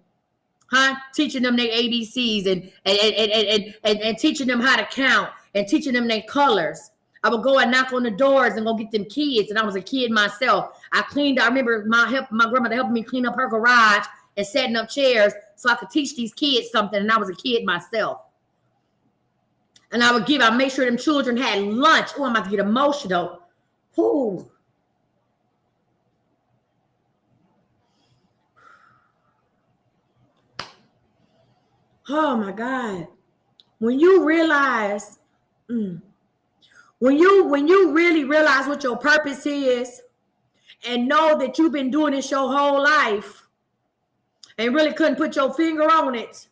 Speaker 1: Huh? Teaching them their ABCs and teaching them how to count and teaching them their colors. I would go and knock on the doors and go get them kids. And I was a kid myself. I remember my grandmother helping me clean up her garage and setting up chairs so I could teach these kids something. And I was a kid myself. And I would make sure them children had lunch. Oh, I'm about to get emotional. Ooh. Oh my God. When you realize, when you really realize what your purpose is and know that you've been doing this your whole life and really couldn't put your finger on it.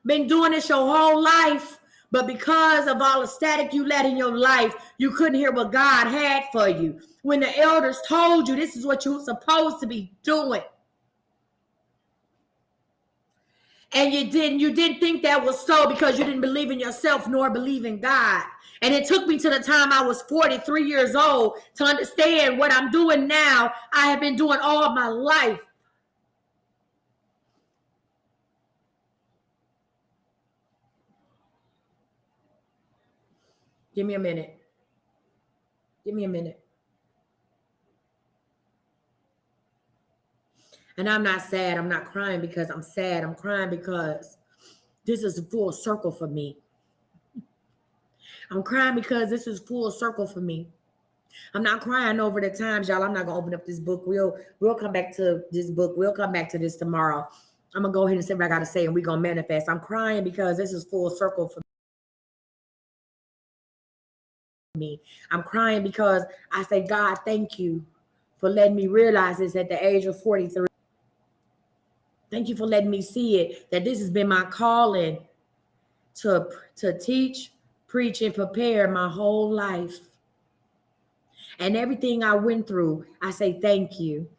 Speaker 1: Been doing this your whole life, but because of all the static you let in your life, you couldn't hear what God had for you. When the elders told you this is what you're supposed to be doing. And you didn't think that was so because you didn't believe in yourself nor believe in God. And it took me to the time I was 43 years old to understand what I'm doing now. I have been doing all my life. Give me a minute. Give me a minute. And I'm not sad. I'm not crying because I'm sad. I'm crying because this is a full circle for me. I'm crying because this is full circle for me. I'm not crying over the times, y'all. I'm not gonna open up this book. We'll come back to this book. We'll come back to this tomorrow. I'm gonna go ahead and say what I gotta say, and we're gonna manifest. I'm crying because this is full circle for me. I'm crying because I say, God, thank you for letting me realize this at the age of 43. Thank you for letting me see it, that this has been my calling to teach, preach, and prepare my whole life. And everything I went through, I say thank you.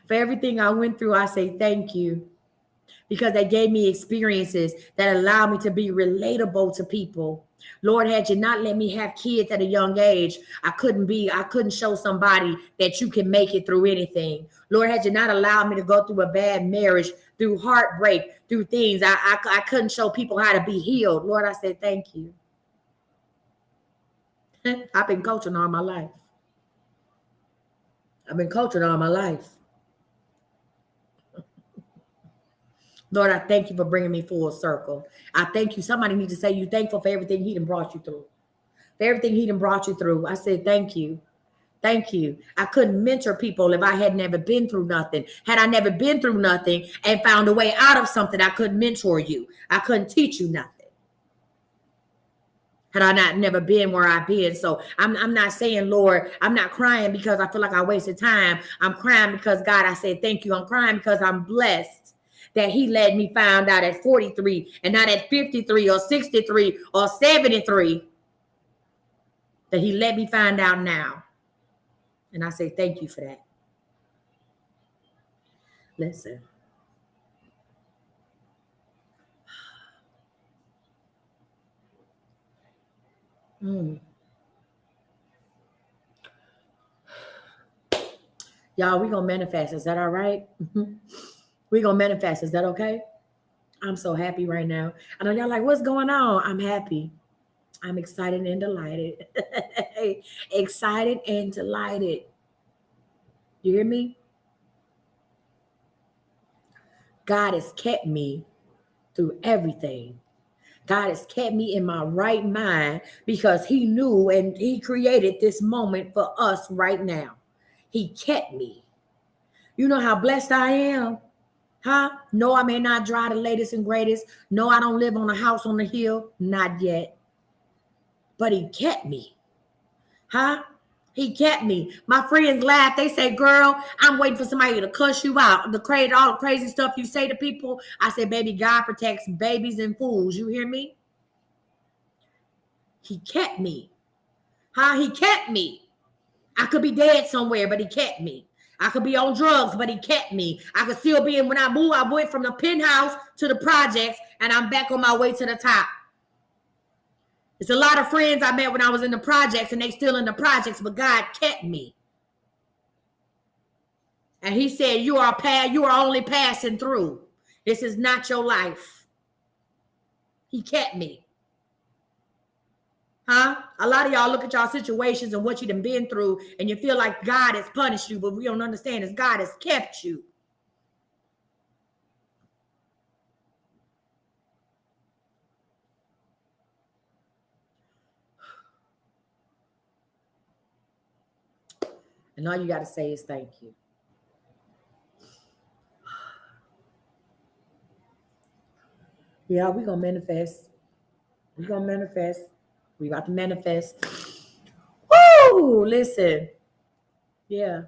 Speaker 1: For everything I went through, I say thank you. Because they gave me experiences that allowed me to be relatable to people. Lord, had you not let me have kids at a young age, I couldn't show somebody that you can make it through anything. Lord, had you not allowed me to go through a bad marriage, through heartbreak, through things, I couldn't show people how to be healed. Lord, I said, thank you. I've been coaching all my life. I've been coaching all my life. Lord, I thank you for bringing me full circle. I thank you. Somebody needs to say you thankful for everything he done brought you through. For everything he done brought you through. I said, thank you. Thank you. I couldn't mentor people if I had never been through nothing. Had I never been through nothing and found a way out of something, I couldn't mentor you. I couldn't teach you nothing. Had I never been where I've been. So I'm not saying, Lord, I'm not crying because I feel like I wasted time. I'm crying because, God, I said, thank you. I'm crying because I'm blessed that he let me find out at 43 and not at 53 or 63 or 73 that he let me find out now. And I say thank you for that. Listen. Y'all, we gonna manifest. Is that all right? We gonna manifest. Is that okay? I'm so happy right now. I know y'all like, what's going on? I'm happy. I'm excited and delighted. Excited and delighted. You hear me? God has kept me through everything. God has kept me in my right mind because he knew and he created this moment for us right now. He kept me. You know how blessed I am? Huh? No, I may not drive the latest and greatest. No, I don't live on a house on the hill. Not yet. But he kept me. Huh? He kept me. My friends laugh. They say, girl, I'm waiting for somebody to cuss you out. All the crazy stuff you say to people. I say, baby, God protects babies and fools. You hear me? He kept me. Huh? He kept me. I could be dead somewhere, but he kept me. I could be on drugs, but he kept me. I could still be in. When I moved, I went from the penthouse to the projects, and I'm back on my way to the top. It's a lot of friends I met when I was in the projects, and they still in the projects, but God kept me. And he said, you are only passing through. This is not your life. He kept me. Huh? A lot of y'all look at y'all situations and what you done been through, and you feel like God has punished you, but we don't understand is God has kept you. And all you got to say is thank you. Yeah, we're going to manifest. We're going to manifest. We about to manifest. Woo! Listen. Yeah.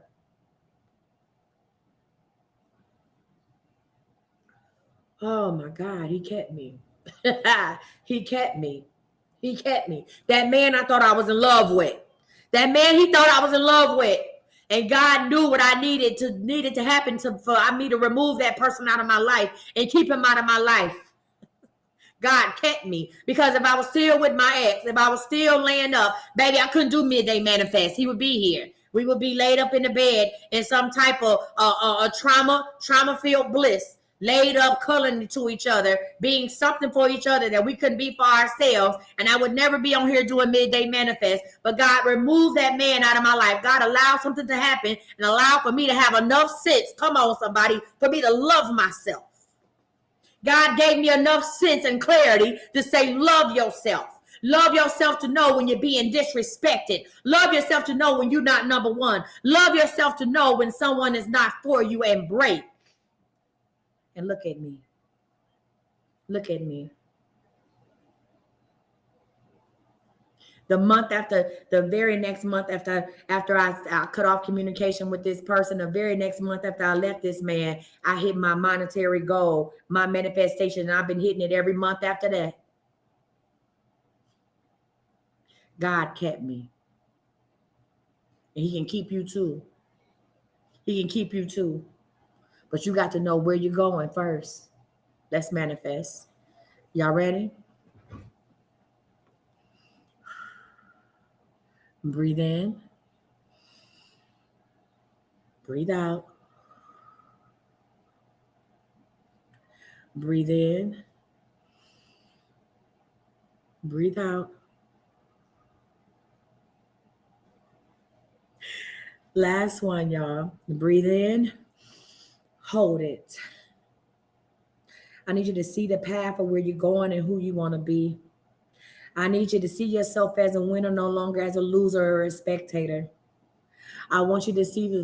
Speaker 1: Oh, my God. He kept me. He kept me. He kept me. That man I thought I was in love with. That man he thought I was in love with. And God knew what I needed to happen for me to remove that person out of my life and keep him out of my life. God kept me. Because if I was still with my ex, if I was still laying up, baby, I couldn't do midday manifest. He would be here. We would be laid up in the bed in some type of trauma-filled bliss, laid up, cuddling to each other, being something for each other that we couldn't be for ourselves. And I would never be on here doing midday manifest. But God removed that man out of my life. God allowed something to happen and allowed for me to have enough sense, come on somebody, for me to love myself. God gave me enough sense and clarity to say, love yourself. Love yourself to know when you're being disrespected. Love yourself to know when you're not number one. Love yourself to know when someone is not for you and break. And look at me. Look at me. The month after, the very next month after I cut off communication with this person, the very next month after I left this man, I hit my monetary goal, my manifestation, and I've been hitting it every month after that. God kept me. And he can keep you too. He can keep you too. But you got to know where you're going first. Let's manifest. Y'all ready? Breathe in. Breathe out. Breathe in. Breathe out. Last one, y'all. Breathe in. Hold it. I need you to see the path of where you're going and who you want to be. I need you to see yourself as a winner, no longer as a loser or a spectator. I want you to see you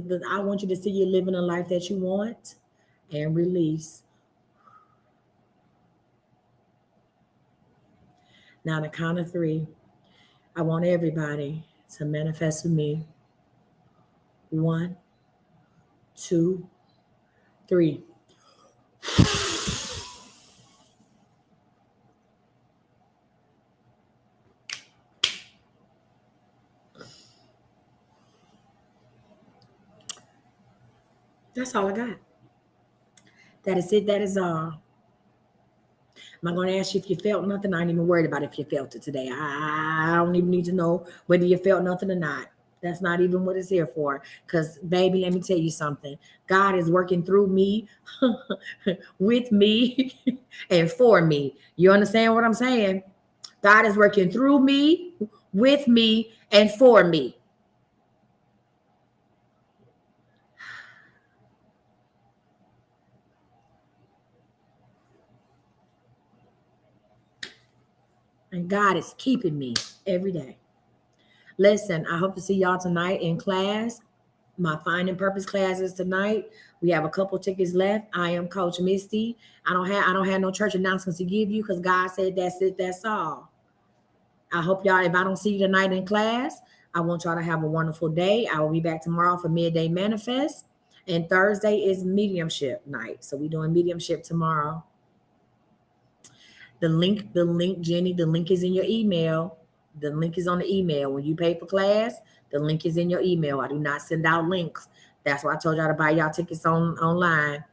Speaker 1: living a life that you want, and release. Now, on the count of 3, I want everybody to manifest with me. 1, 2, 3. That's all I got. That is it. That is all. I'm not going to ask you if you felt nothing. I ain't even worried about if you felt it today. I don't even need to know whether you felt nothing or not. That's not even what it's here for. Because, baby, let me tell you something. God is working through me, with me, and for me. You understand what I'm saying? God is working through me, with me, and for me. And God is keeping me every day. Listen, I hope to see y'all tonight in class. My Finding Purpose class is tonight. We have a couple tickets left. I am Coach Misty. I don't have no church announcements to give you because God said that's it, that's all. I hope y'all, if I don't see you tonight in class, I want y'all to have a wonderful day. I will be back tomorrow for Midday Manifest. And Thursday is mediumship night. So we're doing mediumship tomorrow. The link, Jenny, the link is in your email. The link is on the email. When you pay for class, the link is in your email. I do not send out links. That's why I told y'all to buy y'all tickets online.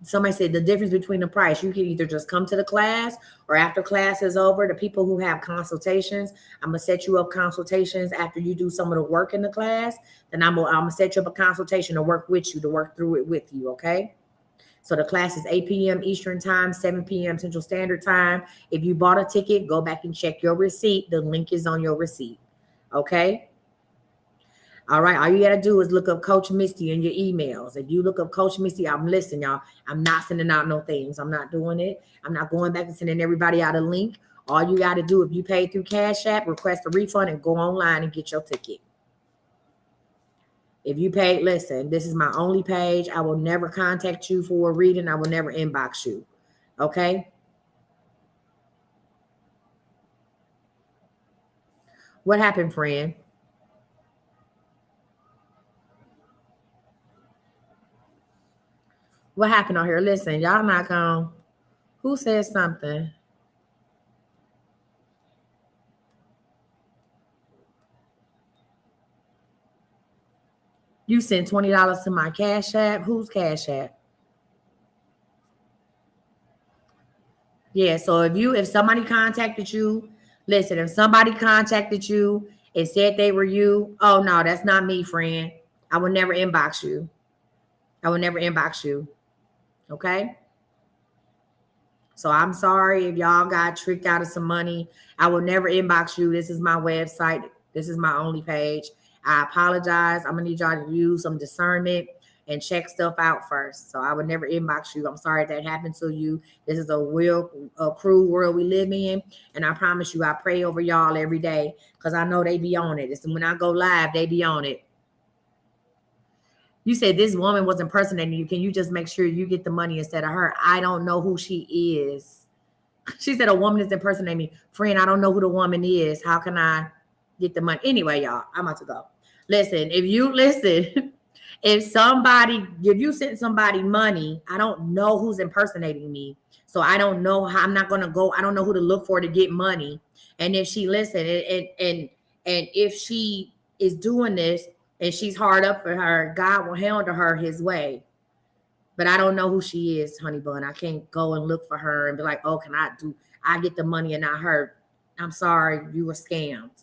Speaker 1: Somebody said the difference between the price. You can either just come to the class or after class is over, the people who have consultations, I'm going to set you up consultations after you do some of the work in the class. Then I'm going to set you up a consultation to work with you, to work through it with you, okay? So the class is 8 p.m. Eastern time, 7 p.m. Central Standard Time. If you bought a ticket, go back and check your receipt. The link is on your receipt. Okay? All right. All you got to do is look up Coach Misty in your emails. If you look up Coach Misty, I'm listening, y'all. I'm not sending out no things. I'm not doing it. I'm not going back and sending everybody out a link. All you got to do, if you pay through Cash App, request a refund and go online and get your ticket. If you paid, listen, this is my only page. I will never contact you for a reading. I will never inbox you. Okay? What happened, friend? What happened on here? Listen, y'all not gonna. Who said something? You sent $20 to my Cash App. Whose Cash App? Yeah. So if somebody contacted you, listen. If somebody contacted you and said they were you, oh no, that's not me, friend. I will never inbox you. I will never inbox you. Okay. So I'm sorry if y'all got tricked out of some money. I will never inbox you. This is my website. This is my only page. I apologize. I'm gonna need y'all to use some discernment and check stuff out first. So I would never inbox you. I'm sorry that happened to you. This is a cruel world we live in. And I promise you, I pray over y'all every day because I know they be on it. It's when I go live, they be on it. You said this woman was impersonating you. Can you just make sure you get the money instead of her? I don't know who she is. She said a woman is impersonating me. Friend, I don't know who the woman is. How can I get the money? Anyway, y'all, I'm about to go. Listen, if you sent somebody money, I don't know who's impersonating me. So I don't know how. I'm not gonna go. I don't know who to look for to get money. And if she listen and if she is doing this and she's hard up for her, God will handle her his way. But I don't know who she is, honey bun. I can't go and look for her and be like, oh, I get the money and not her. I'm sorry, you were scammed.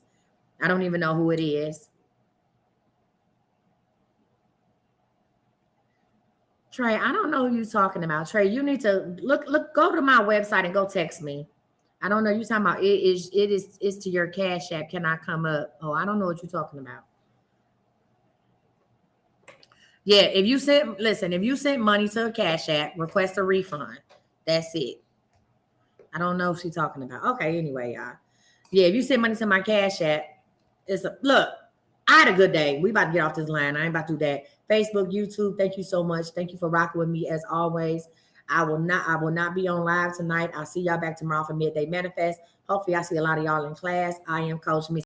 Speaker 1: I don't even know who it is. Trey, I don't know who you're talking about. Trey, you need to go to my website and go text me. I don't know. You talking about it's to your Cash App. Can I come up? Oh, I don't know what you're talking about. Yeah, if you sent money to a Cash App, request a refund. That's it. I don't know if she's talking about. Okay, anyway, y'all. Yeah, if you send money to my Cash App, look. I had a good day. We about to get off this line. I ain't about to do that. Facebook, YouTube, thank you so much. Thank you for rocking with me as always. I will not be on live tonight. I'll see y'all back tomorrow for Midday Manifest. Hopefully I see a lot of y'all in class. I am Coach Miss